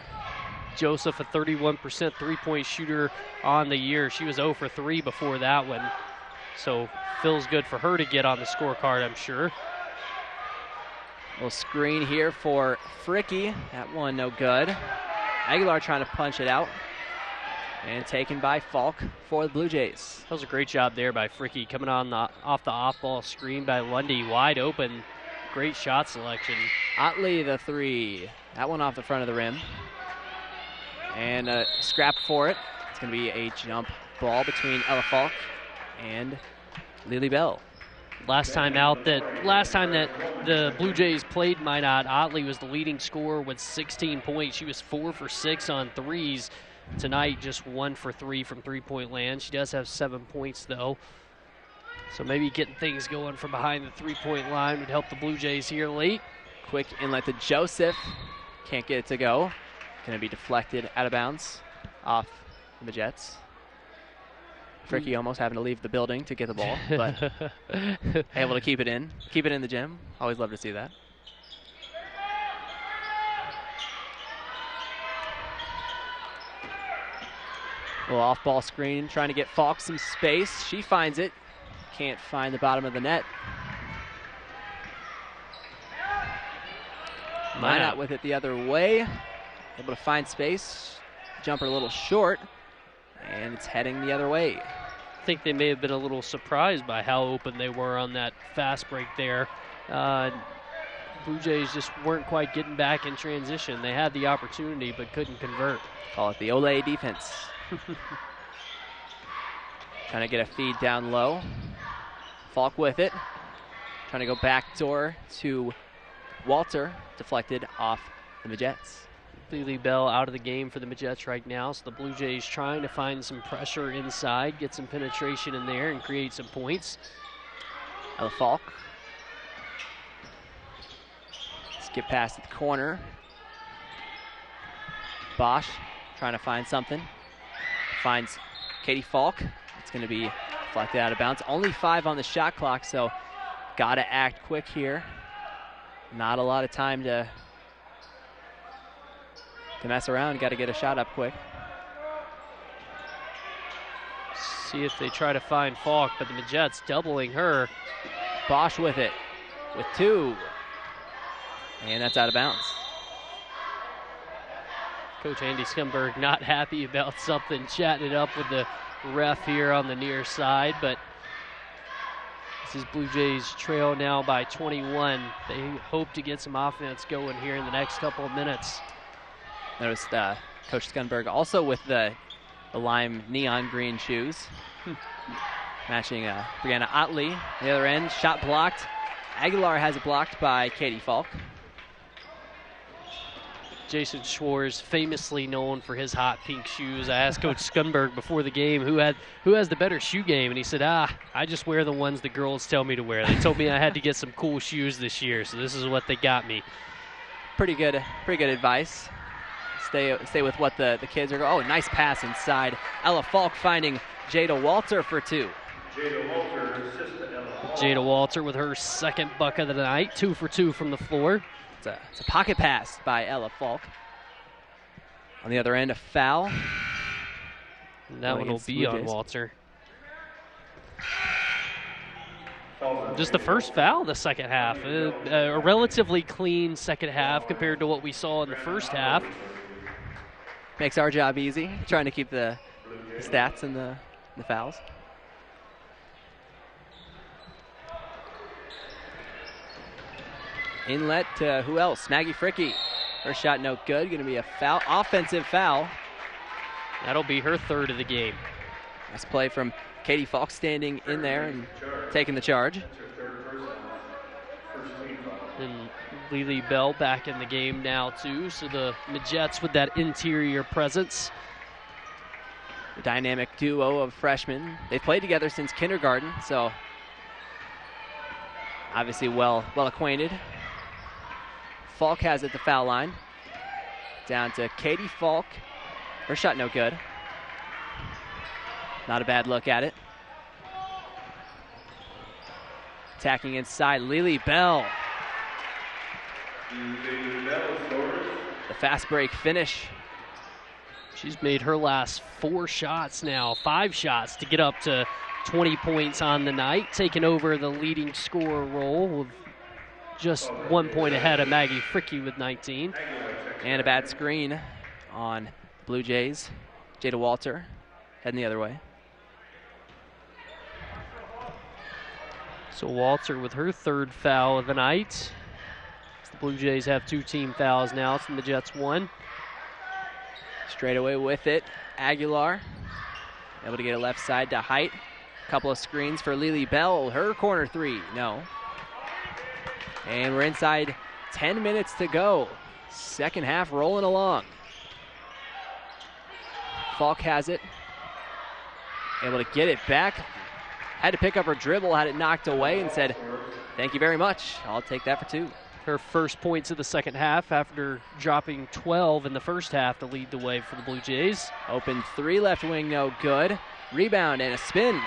Joseph, a 31% three-point shooter on the year. She was 0 for 3 before that one. So feels good for her to get on the scorecard, I'm sure. Little screen here for Fricky. That one no good. Aguilar trying to punch it out. And taken by Falk for the Blue Jays. That was a great job there by Fricky, coming on off the off-ball screen by Lundy. Wide open. Great shot selection. Otley the 3. That one off the front of the rim. And a scrap for it. It's going to be a jump ball between Ella Falk and Lily Bell. Last time that the Blue Jays played Minot, Otley was the leading scorer with 16 points. She was 4 for 6 on threes. Tonight, just 1 for 3 from three-point land. She does have 7 points, though. So maybe getting things going from behind the three-point line would help the Blue Jays here late. Quick inlet to Joseph. Can't get it to go. Going to be deflected out of bounds off the Jets. Fricky almost having to leave the building to get the ball, but able to keep it in. Keep it in the gym. Always love to see that. A little off-ball screen, trying to get Falk some space. She finds it. Can't find the bottom of the net. Minot with it the other way. Able to find space. Jumper a little short. And it's heading the other way. I think they may have been a little surprised by how open they were on that fast break there. Blue Jays just weren't quite getting back in transition. They had the opportunity but couldn't convert. Call it the Olay defense. Trying to get a feed down low. Falk with it. Trying to go backdoor to Walter. Deflected off the Majets. Lily Bell out of the game for the Majets right now, so the Blue Jays trying to find some pressure inside, get some penetration in there, and create some points. Ella Falk. Skip past the corner. Bosch trying to find something. Finds Katie Falk. It's going to be deflected out of bounds. Only 5 on the shot clock, so got to act quick here. Not a lot of time to mess around. Got to get a shot up quick. See if they try to find Falk, but the Majets doubling her. Bosch with it, with 2. And that's out of bounds. Coach Andy Scumberg not happy about something, chatting it up with the ref here on the near side, but this is Blue Jays trail now by 21. They hope to get some offense going here in the next couple of minutes. Noticed Coach Scumberg also with the lime neon green shoes. Matching Brianna Otley. The other end, shot blocked. Aguilar has it blocked by Katie Falk. Jason Schwartz, famously known for his hot pink shoes. I asked Coach Scumberg before the game who has the better shoe game, and he said, I just wear the ones the girls tell me to wear. They told me I had to get some cool shoes this year, so this is what they got me. Pretty good advice. stay with what the kids are going. Oh, nice pass inside. Ella Falk finding Jada Walter for 2. Jada Walter with her second bucket of the night, 2 for 2 from the floor. It's a pocket pass by Ella Falk. On the other end, a foul. And that one will be on Walter. Just the first foul of the second half. A relatively clean second half compared to what we saw in the first half. Makes our job easy, trying to keep the stats and the fouls. Inlet to who else? Maggie Fricky. Her shot no good. Going to be a foul, offensive foul. That'll be her third of the game. Nice play from Katie Falk standing in there and taking the charge. And Lily Bell back in the game now too. So the Midgets with that interior presence. The dynamic duo of freshmen. They've played together since kindergarten, so obviously well acquainted. Falk has it at the foul line. Down to Katie Falk. Her shot no good. Not a bad look at it. Attacking inside, Lily Bell. The fast break finish. She's made her last 4 shots now, 5 shots to get up to 20 points on the night, taking over the leading scorer role with just 1 point ahead of Maggie Fricky with 19. And a bad screen on Blue Jays. Jada Walter heading the other way. So Walter with her third foul of the night. The Blue Jays have 2 team fouls now. It's the Jets 1. Straight away with it, Aguilar. Able to get it left side to Height. A couple of screens for Lily Bell. Her corner 3, no. And we're inside 10 minutes to go. Second half rolling along. Falk has it. Able to get it back. Had to pick up her dribble, had it knocked away, and said, thank you very much. I'll take that for 2. Her first points of the second half after dropping 12 in the first half to lead the way for the Blue Jays. Open 3 left wing, no good. Rebound and a spin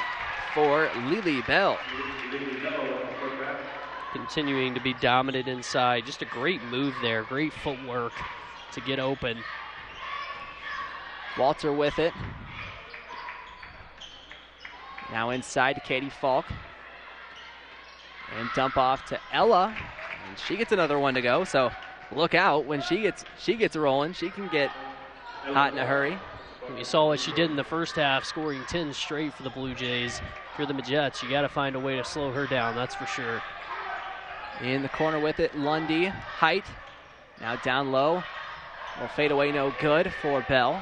for Lily Bell. Continuing to be dominant inside. Just a great move there, great footwork to get open. Walter with it. Now inside to Katie Falk. And dump off to Ella. And she gets another one to go, so look out when she gets rolling. She can get hot in a hurry. You saw what she did in the first half, scoring 10 straight for the Blue Jays. If you're the Midgets, you got to find a way to slow her down, that's for sure. In the corner with it, Lundy, Height. Now down low. Will fade away, no good for Bell.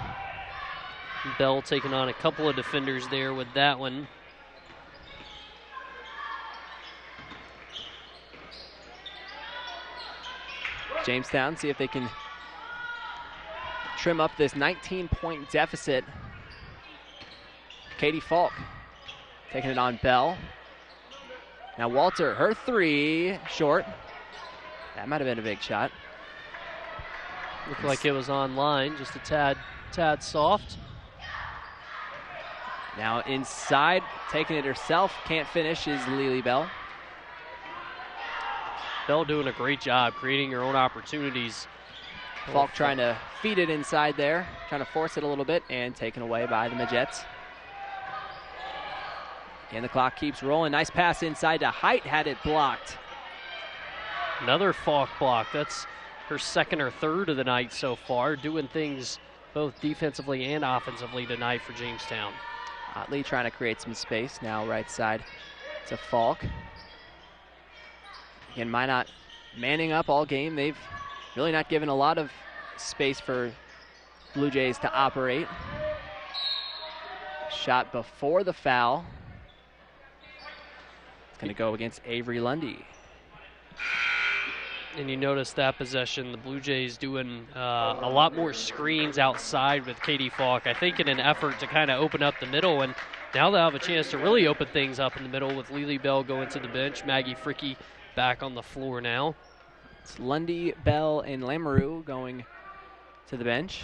Bell taking on a couple of defenders there with that one. Jamestown, see if they can trim up this 19-point deficit. Katie Falk taking it on Bell. Now Walter, her 3, short. That might have been a big shot. Looked like it was on line, just a tad soft. Now inside, taking it herself, can't finish, is Lily Bell. Bell doing a great job creating her own opportunities. Falk trying to feed it inside there, trying to force it a little bit, and taken away by the Midgets. And the clock keeps rolling. Nice pass inside to Height, had it blocked. Another Falk block. That's her second or third of the night so far, doing things both defensively and offensively tonight for Jamestown. Otley trying to create some space. Now right side to Falk. Again, Minot manning up all game. They've really not given a lot of space for Blue Jays to operate. Shot before the foul. It's going to go against Avery Lundy. And you notice that possession, the Blue Jays doing a lot more screens outside with Katie Falk, I think in an effort to kind of open up the middle. And now they'll have a chance to really open things up in the middle with Lily Bell going to the bench, Maggie Fricky back on the floor now. It's Lundy, Bell, and Lamoureux going to the bench.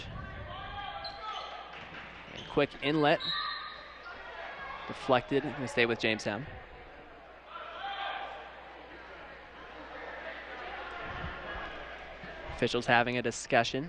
And quick inlet. Deflected. Going to stay with Jamestown. Officials having a discussion.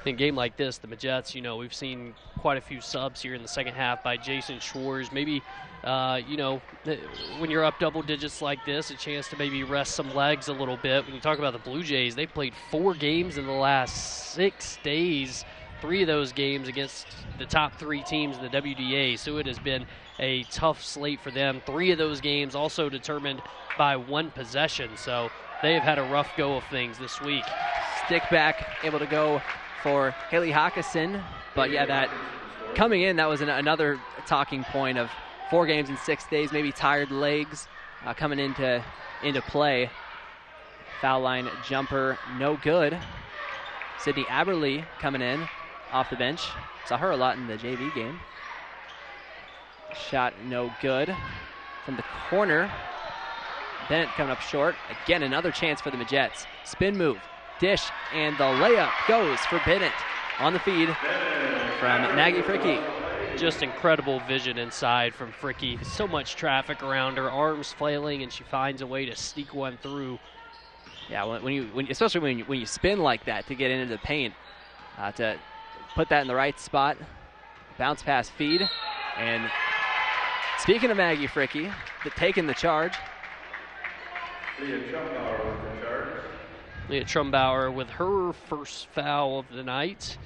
In a game like this, the Majets, we've seen quite a few subs here in the second half by Jason Schwartz. Maybe, when you're up double digits like this, a chance to maybe rest some legs a little bit. When you talk about the Blue Jays, they played 4 games in the last 6 days, 3 of those games against the top 3 teams in the WDA. So it has been a tough slate for them. 3 of those games also determined by 1 possession. So they have had a rough go of things this week. Stick back, able to go for Haley Hawkison, but yeah, that coming in, that was another talking point of 4 games in 6 days, maybe tired legs coming into play. Foul line jumper, no good. Sydney Aberly coming in off the bench. Saw her a lot in the JV game. Shot no good from the corner. Bennett coming up short. Again, another chance for the Majets. Spin move. Dish, and the layup goes for Bennett on the feed from Maggie Fricky. Just incredible vision inside from Fricky. So much traffic around her, arms flailing, and she finds a way to sneak one through. Yeah, especially when you spin like that to get into the paint, to put that in the right spot. Bounce pass feed, and speaking of Maggie Fricky, taking the charge. Leah Trumbauer with her first foul of the night.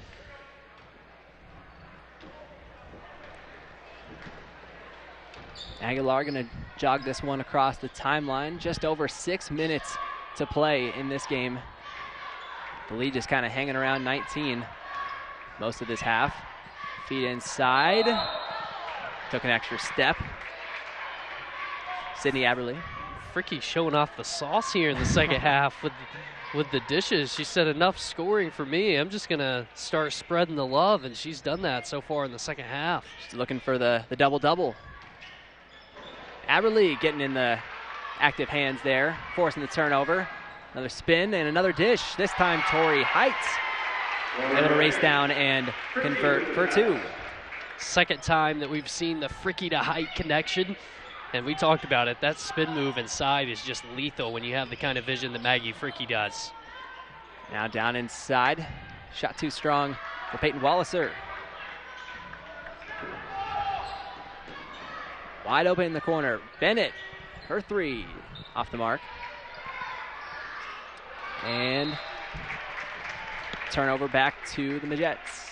Aguilar going to jog this one across the timeline. Just over 6 minutes to play in this game. The lead just kind of hanging around 19 most of this half. Feed inside. Took an extra step. Sydney Aberly. Fricky showing off the sauce here in the second half with the dishes. She said, enough scoring for me. I'm just going to start spreading the love, and she's done that so far in the second half. She's looking for the double-double. Aberly getting in the active hands there, forcing the turnover. Another spin and another dish. This time Tori Heights able to race down and convert for 2. Second time that we've seen the Fricky to Height connection. And we talked about it. That spin move inside is just lethal when you have the kind of vision that Maggie Fricky does. Now down inside. Shot too strong for Peyton Walliser. Wide open in the corner. Bennett, her 3 off the mark. And turnover back to the Majets.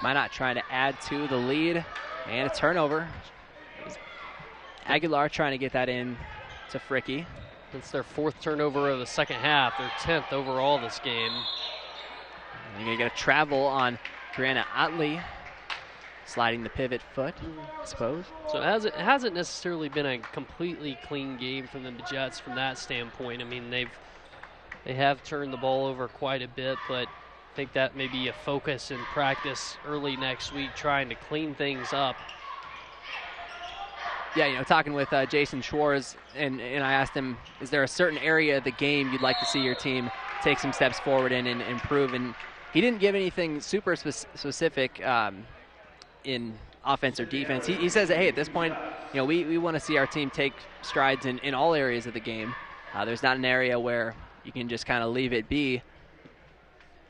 Minot trying to add to the lead, and a turnover. Aguilar trying to get that in to Fricky. It's their 4th turnover of the second half, their 10th overall this game. You're going to get a travel on Brianna Otley, sliding the pivot foot, I suppose. So it hasn't necessarily been a completely clean game from the Jets from that standpoint. I mean, they have turned the ball over quite a bit, but I think that may be a focus in practice early next week, trying to clean things up. Yeah, talking with Jason Schwartz, and I asked him, is there a certain area of the game you'd like to see your team take some steps forward in and improve? And he didn't give anything super specific in offense or defense. He says that, hey, at this point, we want to see our team take strides in all areas of the game. There's not an area where you can just kind of leave it be.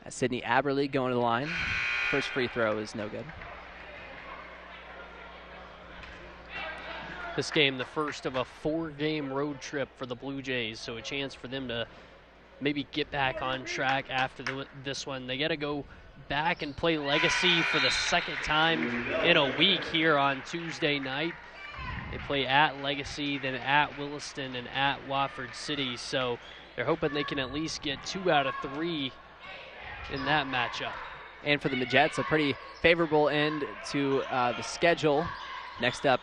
Sydney Aberly going to the line. First free throw is no good. This game, the first of a 4-game road trip for the Blue Jays, so a chance for them to maybe get back on track after this one. They got to go back and play Legacy for the second time in a week here on Tuesday night. They play at Legacy, then at Williston, and at Wofford City, so they're hoping they can at least get 2 out of 3 in that matchup. And for the Majets, a pretty favorable end to the schedule. Next up,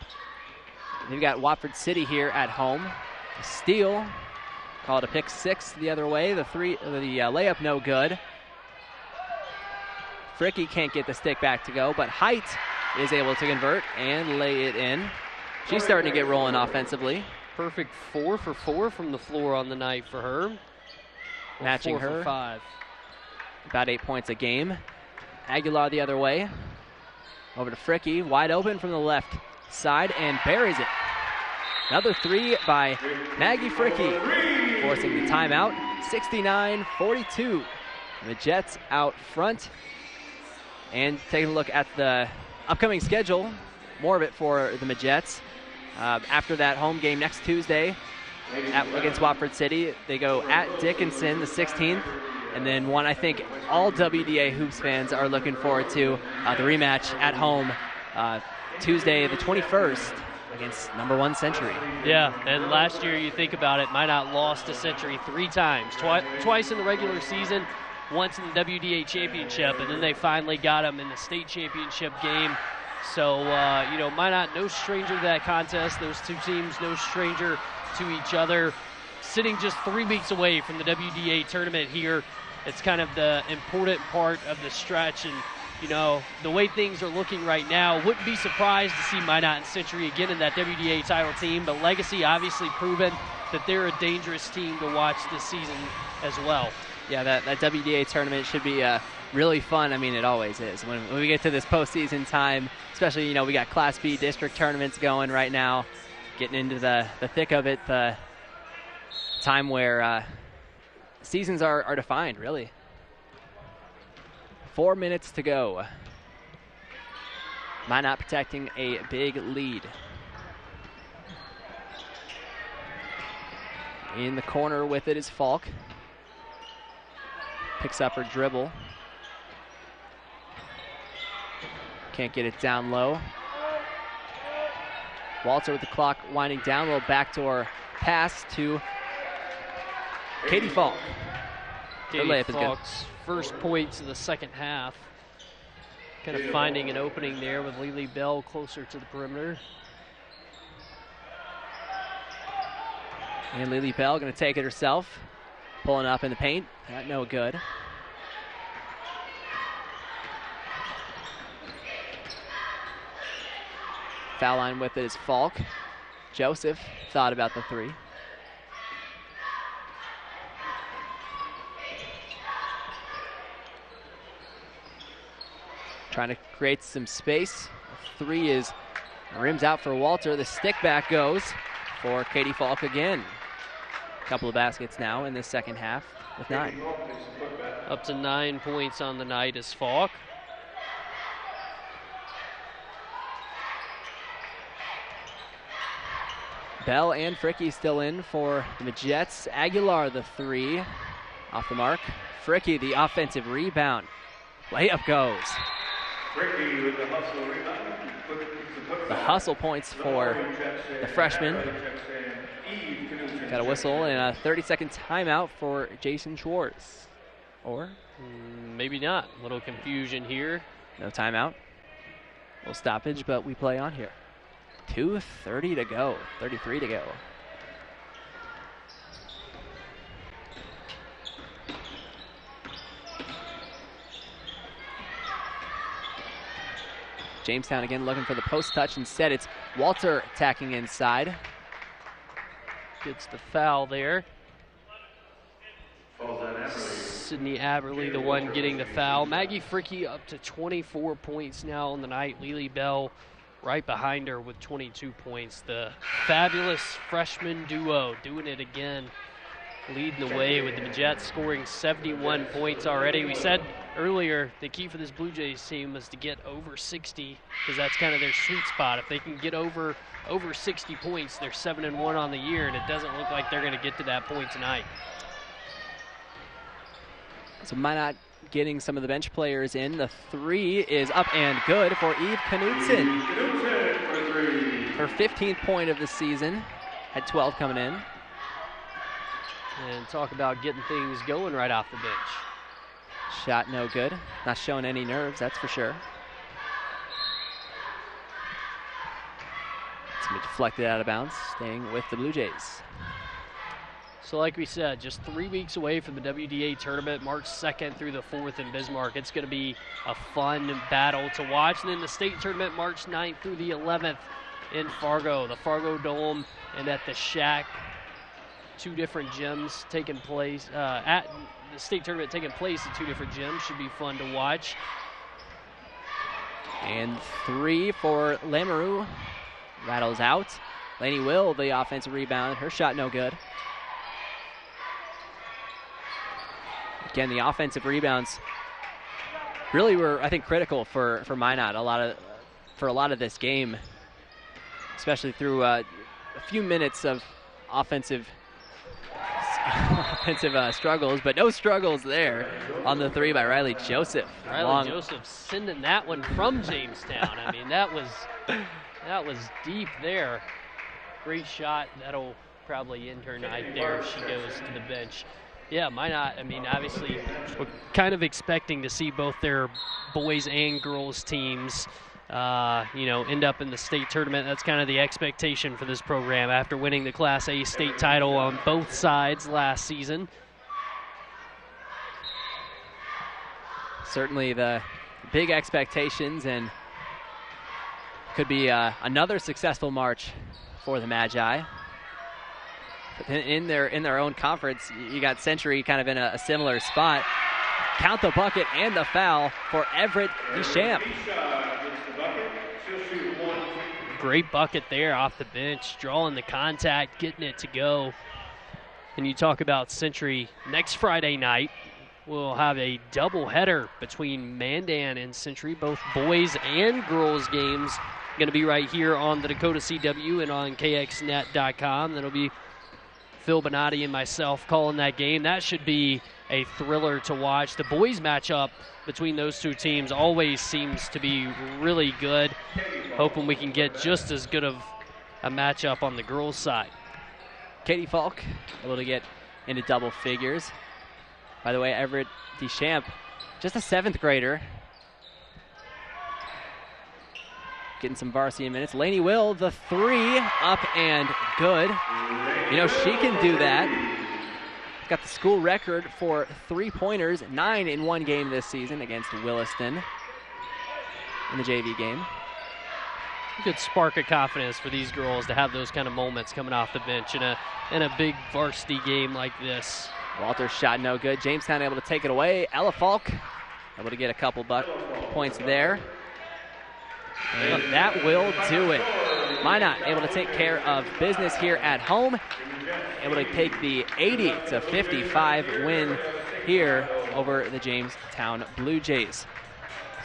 they've got Wofford City here at home. A steal Called a pick 6 the other way. The layup no good. Fricky can't get the stick back to go, but Height is able to convert and lay it in. She's starting to get rolling offensively. Perfect 4 for 4 from the floor on the night for her. Matching 4 her. for 5. About 8 points a game. Aguilar the other way. Over to Fricky, wide open from the left side, and buries it. Another 3 by Maggie Fricky, forcing the timeout. 69-42. The Jets out front. And taking a look at the upcoming schedule, more of it for the Jets. After that home game next Tuesday against Watford City, they go at Dickinson the 16th, and then one I think all WDA Hoops fans are looking forward to, the rematch at home Tuesday the 21st against number 1 Century. Yeah, and last year, you think about it, Minot lost to Century 3 times, twice in the regular season, once in the WDA championship, and then they finally got him in the state championship game. So, Minot no stranger to that contest. Those two teams no stranger to each other. Sitting just 3 weeks away from the WDA tournament here, it's kind of the important part of the stretch. And, the way things are looking right now, wouldn't be surprised to see Minot and Century again in that WDA title team. But Legacy obviously proven that they're a dangerous team to watch this season as well. Yeah, that WDA tournament should be really fun. I mean, it always is. When we get to this postseason time, especially, we got Class B district tournaments going right now, getting into the thick of it, the time where seasons are defined, really. 4 minutes to go. Minot protecting a big lead. In the corner with it is Falk. Picks up her dribble. Can't get it down low. Walter with the clock winding down. A little backdoor pass to Katie Falk. Her layup is good. Falk's first points of the second half. Kind of finding an opening there with Lily Bell closer to the perimeter. And Lily Bell going to take it herself. Pulling up in the paint. That no good. Foul line with it is Falk. Joseph thought about the 3. Trying to create some space. 3 is rims out for Walter. The stick back goes for Katie Falk again. Couple of baskets now in the second half with 9. Up to 9 points on the night is Falk. Bell and Fricky still in for the Jets. Aguilar the 3 off the mark. Fricky the offensive rebound. Layup goes. Fricky with the hustle rebound. The hustle points for the freshman. Got a whistle and a 30-second timeout for Jason Schwartz. Or? Maybe not. A little confusion here. No timeout. Little stoppage, but we play on here. 2:30 to go. 33 to go. Jamestown again looking for the post touch. Instead, it's Walter attacking inside. Gets the foul there. Sydney Aberley, the one getting the foul. Maggie Fricky up to 24 points now on the night. Lily Bell right behind her with 22 points. The fabulous freshman duo doing it again, leading the way with the Jets scoring 71 points already. We said earlier the key for this Blue Jays team was to get over 60 because that's kind of their sweet spot. If they can get over 60 points, they're 7-1 on the year, and it doesn't look like they're going to get to that point tonight. So Minot getting some of the bench players in. The 3 is up and good for Eve Knudsen. Her 15th point of the season. Had 12 coming in. And talk about getting things going right off the bench. Shot no good. Not showing any nerves, that's for sure. It's going to be deflected out of bounds, staying with the Blue Jays. So like we said, just 3 weeks away from the WDA tournament, March 2nd through the 4th in Bismarck. It's going to be a fun battle to watch. And then the state tournament, March 9th through the 11th in Fargo, the Fargo Dome and at the Shack. 2 different gyms taking place at the state tournament, taking place at 2 different gyms. Should be fun to watch. And 3 for Lamoureux. Rattles out. Lainey Will, the offensive rebound. Her shot no good. Again, the offensive rebounds really were, I think, critical for Minot for a lot of this game, especially through a few minutes of offensive struggles, but no struggles there on the 3 by Riley Joseph. Riley Joseph sending that one from Jamestown. I mean, that was deep there. Great shot. That'll probably end her night there if she goes to the bench. Yeah, Minot, I mean, obviously, we're kind of expecting to see both their boys and girls teams, end up in the state tournament. That's kind of the expectation for this program after winning the Class A state title on both sides last season. Certainly the big expectations, and could be another successful March for the Magi. But in their own conference, you got Century kind of in a similar spot. Count the bucket and the foul for Everett Deschamps. Great bucket there off the bench, drawing the contact, getting it to go. And you talk about Century next Friday night. We'll have a doubleheader between Mandan and Century, both boys and girls games. Going to be right here on the Dakota CW and on KXNet.com. That'll be Phil Bonatti and myself calling that game. That should be a thriller to watch. The boys matchup between those 2 teams always seems to be really good. Hoping we can get just as good of a matchup on the girls' side. Katie Falk able to get into double figures. By the way, Everett Deschamps, just a 7th grader. Getting some varsity minutes. Lainey Will, the 3, up and good. You know, she can do that. Got the school record for 3-pointers, 9 in one game this season against Williston in the JV game. A good spark of confidence for these girls to have those kind of moments coming off the bench in a big varsity game like this. Walter's shot no good. Jamestown able to take it away. Ella Falk able to get a couple points there. And that will do it. Minot able to take care of business here at home. Able to take the 80-55 win here over the Jamestown Blue Jays.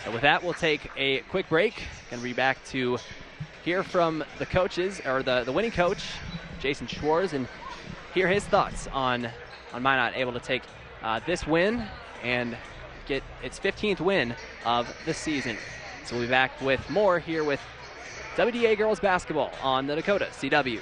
So with that, we'll take a quick break. Going to be back to hear from the coaches, or the winning coach, Jason Schwartz, and hear his thoughts on Minot able to take this win and get its 15th win of the season. So we'll be back with more here with WDA Girls Basketball on the Dakota CW.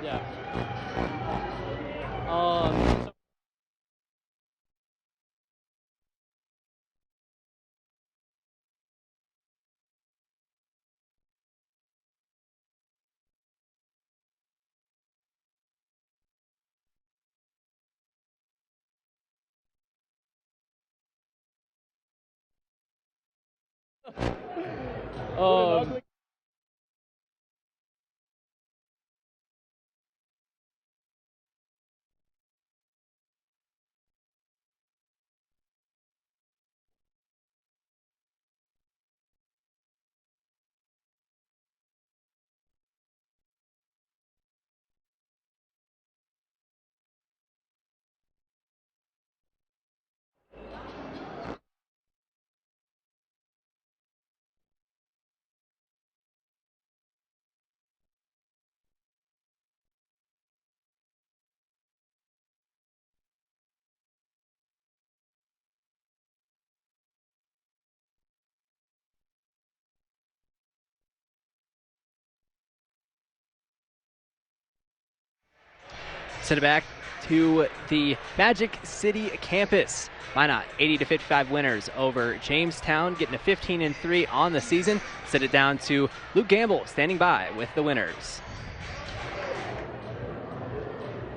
Yeah. Send it back to the Magic City campus. Minot 80-55 winners over Jamestown, getting a 15-3 on the season. Set it down to Luke Gamble standing by with the winners.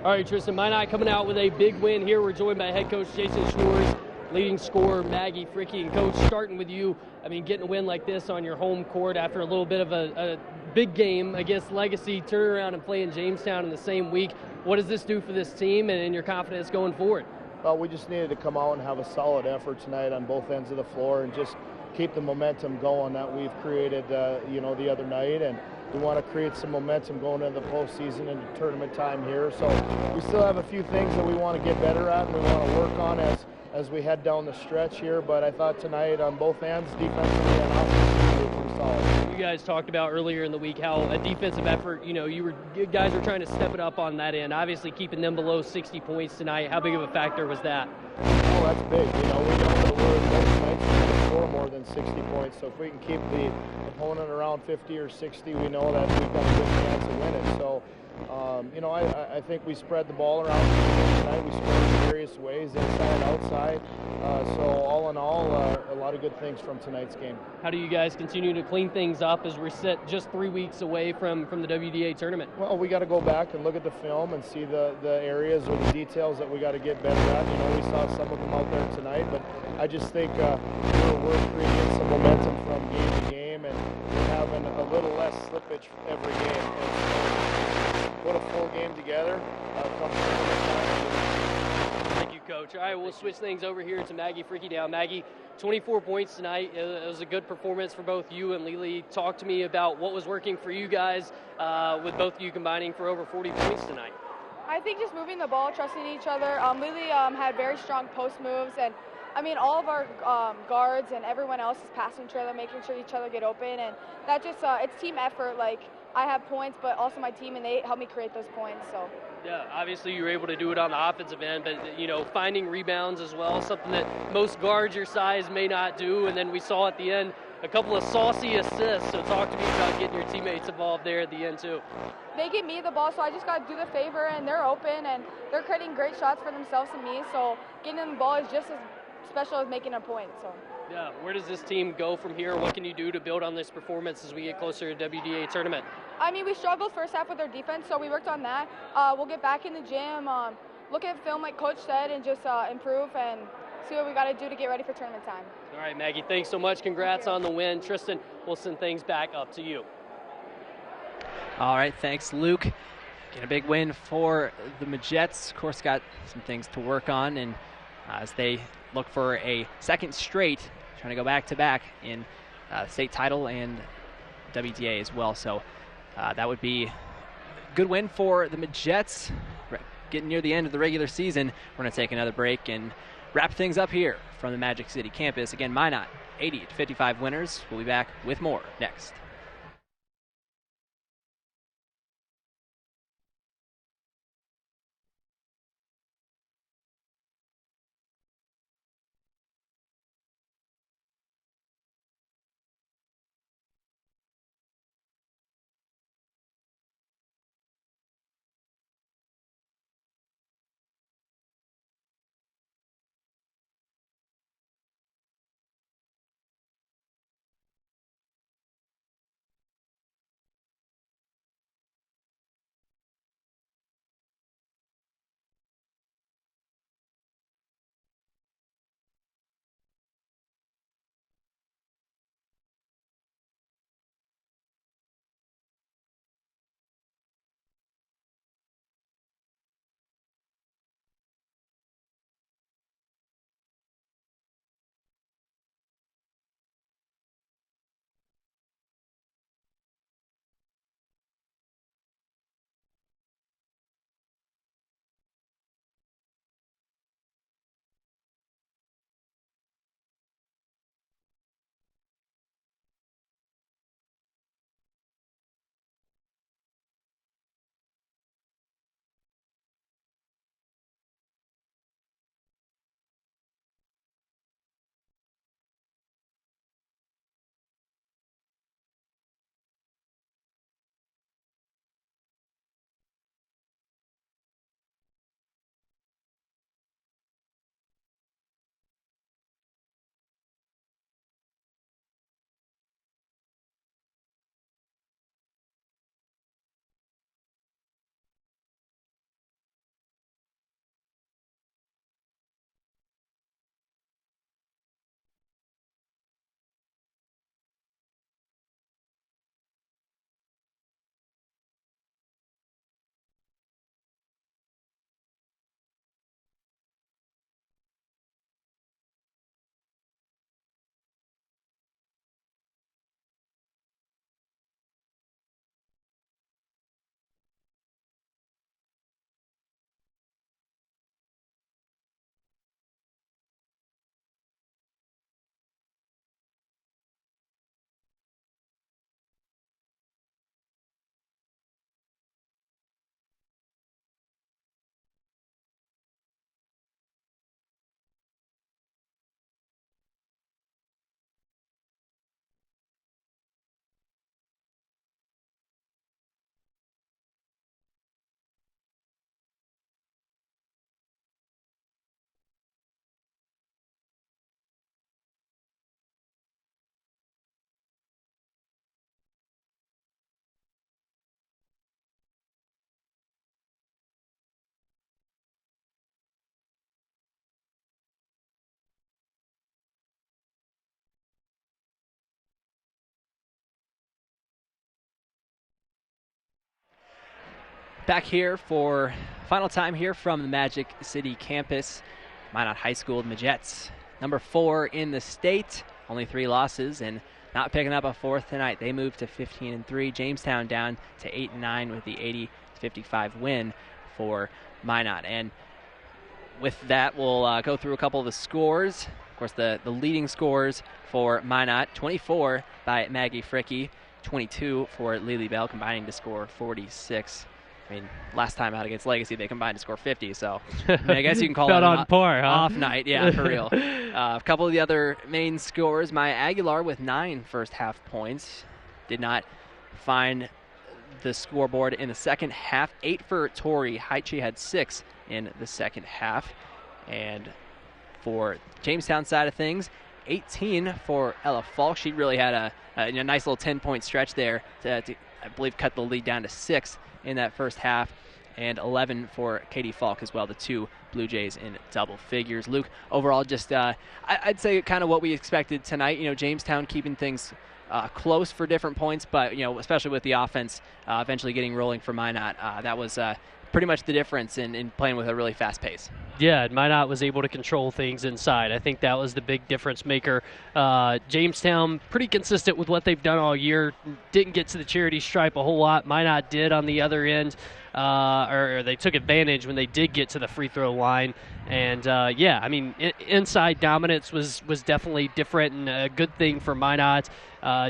All right, Tristan, Minot coming out with a big win here. We're joined by head coach Jason Schwartz, leading scorer Maggie Fricky. And coach, starting with you, I mean, getting a win like this on your home court after a little bit of a big game against Legacy, turning around and playing Jamestown in the same week. What does this do for this team and your confidence going forward? Well, we just needed to come out and have a solid effort tonight on both ends of the floor and just keep the momentum going that we've created, the other night. And we want to create some momentum going into the postseason and tournament time here. So we still have a few things that we want to get better at and we want to work on as we head down the stretch here. But I thought tonight on both ends, defensively and offensively, we were pretty solid. You guys talked about earlier in the week how a defensive effort, you guys were trying to step it up on that end. Obviously keeping them below 60 points tonight. How big of a factor was that? Oh, that's big. We know that we're most nights going to score more than 60 points. So if we can keep the opponent around 50 or 60, we know that we've got a good chance of winning. So, I think we spread the ball around tonight. We scored in various ways, inside, outside. So all in all, a lot of good things from tonight's game. How do you guys continue to clean things up as we're set just 3 weeks away from the WDA tournament? Well, we got to go back and look at the film and see the areas or the details that we got to get better at. We saw some of them out there tonight, but I just think we're creating some momentum from game to game, and we're having a little less slippage every game. And put a full game together. Thank you, Coach. All right, we'll switch things over here to Maggie Fricky down. Maggie, 24 points tonight. It was a good performance for both you and Lily. Talk to me about what was working for you guys with both of you combining for over 40 points tonight. I think just moving the ball, trusting each other. Lily had very strong post moves, and I mean all of our guards and everyone else is passing each other, making sure each other get open, and that just it's team effort. Like I have points, but also my team, and they help me create those points. So. Yeah, obviously you were able to do it on the offensive end, but finding rebounds as well, something that most guards your size may not do. And then we saw at the end a couple of saucy assists. So talk to me about getting your teammates involved there at the end too. They give me the ball, so I just got to do the favor, and they're open, and they're creating great shots for themselves and me. So getting them the ball is just as special as making a point. So. Yeah, where does this team go from here? What can you do to build on this performance as we get closer to WDA tournament? I mean, we struggled first half with our defense, so we worked on that. We'll get back in the gym, look at film like Coach said, and just improve and see what we got to do to get ready for tournament time. All right, Maggie, thanks so much. Congrats on the win. Tristan, we'll send things back up to you. All right, thanks, Luke. Get a big win for the Majets. Of course, got some things to work on, and as they look for a second straight, trying to go back-to-back in state title and WDA as well. So that would be a good win for the Majets. Getting near the end of the regular season, we're going to take another break and wrap things up here from the Magic City campus. Again, Minot 80-55 winners. We'll be back with more next. Back here for final time here from the Magic City campus. Minot High School, the Jets, number 4 in the state, only 3 losses, and not picking up a 4th tonight. They moved to 15-3. Jamestown down to 8-9 with the 80-55 win for Minot. And with that, we'll go through a couple of the scores. Of course, the leading scores for Minot: 24 by Maggie Fricky, 22 for Lily Bell, combining to score 46. I mean, last time out against Legacy, they combined to score 50, so I guess you can call it an on par, huh? off night. Yeah, for real. A couple of the other main scores, Maya Aguilar with 9 first-half points. Did not find the scoreboard in the second half. 8 for Tori Height. She had 6 in the second half. And for Jamestown side of things, 18 for Ella Falk. She really had a nice little 10-point stretch there to, I believe, cut the lead down to 6 in that first half, and 11 for Katie Falk as well, the 2 Blue Jays in double figures. Luke, overall, just I'd say kind of what we expected tonight. Jamestown keeping things close for different points, but especially with the offense eventually getting rolling for Minot, that was pretty much the difference in playing with a really fast pace. Yeah, Minot was able to control things inside. I think that was the big difference maker. Jamestown, pretty consistent with what they've done all year. Didn't get to the charity stripe a whole lot. Minot did on the other end, or they took advantage when they did get to the free throw line. And, inside dominance was definitely different and a good thing for Minot.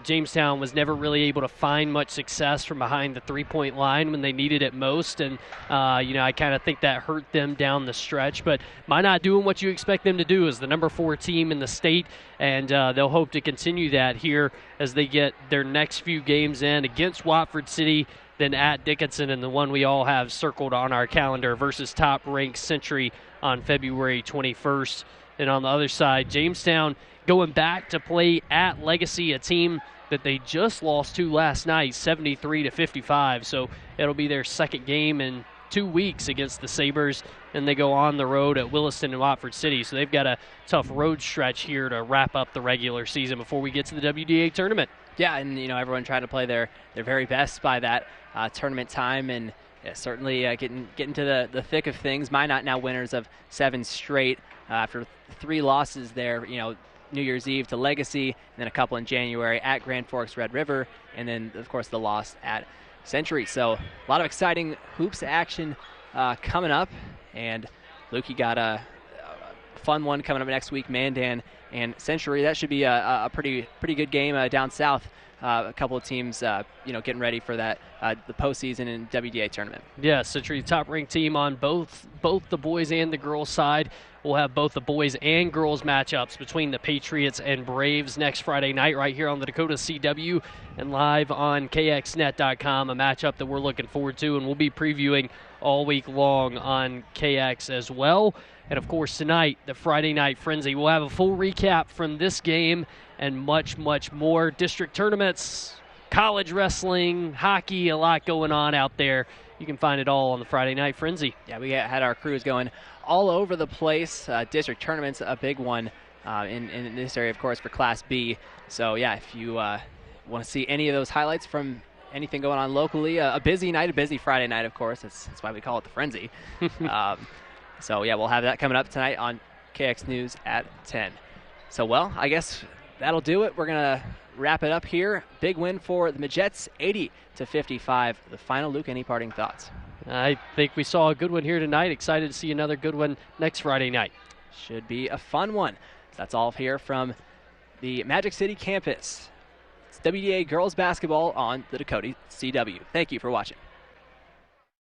Jamestown was never really able to find much success from behind the three-point line when they needed it most, and I kind of think that hurt them down the stretch. But Minot doing what you expect them to do as the number 4 team in the state, and they'll hope to continue that here as they get their next few games in against Watford City, then at Dickinson, and the one we all have circled on our calendar versus top-ranked Century on February 21st. And on the other side, Jamestown going back to play at Legacy, a team that they just lost to last night, 73-55. So it'll be their second game in 2 weeks against the Sabres, and they go on the road at Williston and Watford City. So they've got a tough road stretch here to wrap up the regular season before we get to the WDA tournament. Yeah, and everyone trying to play their very best by that tournament time, and certainly getting to the thick of things. Minot now winners of 7 straight after 3 losses there. New Year's Eve to Legacy, and then a couple in January at Grand Forks Red River, and then of course the loss at Century. So a lot of exciting hoops action coming up, and Luke, you got a fun one coming up next week, Mandan and Century. That should be a pretty good game down south. A couple of teams, getting ready for that the postseason and WDA tournament. Yeah, Century, top-ranked team on both the boys and the girls side. We'll have both the boys and girls matchups between the Patriots and Braves next Friday night right here on the Dakota CW and live on KXNet.com, a matchup that we're looking forward to, and we'll be previewing all week long on KX as well. And, of course, tonight, the Friday Night Frenzy. We'll have a full recap from this game and much, much more. District tournaments, college wrestling, hockey, a lot going on out there. You can find it all on the Friday Night Frenzy. Yeah, we had our crews going all over the place. District tournaments, a big one in this area, of course, for Class B. So, yeah, if you want to see any of those highlights from anything going on locally, a busy night, a busy Friday night, of course. That's why we call it the Frenzy. So, yeah, we'll have that coming up tonight on KX News at 10. So, well, I guess that'll do it. We're going to wrap it up here. Big win for the Majets, 80-55. The final. Luke, any parting thoughts? I think we saw a good one here tonight. Excited to see another good one next Friday night. Should be a fun one. So that's all here from the Magic City campus. It's WDA girls basketball on the Dakota CW. Thank you for watching.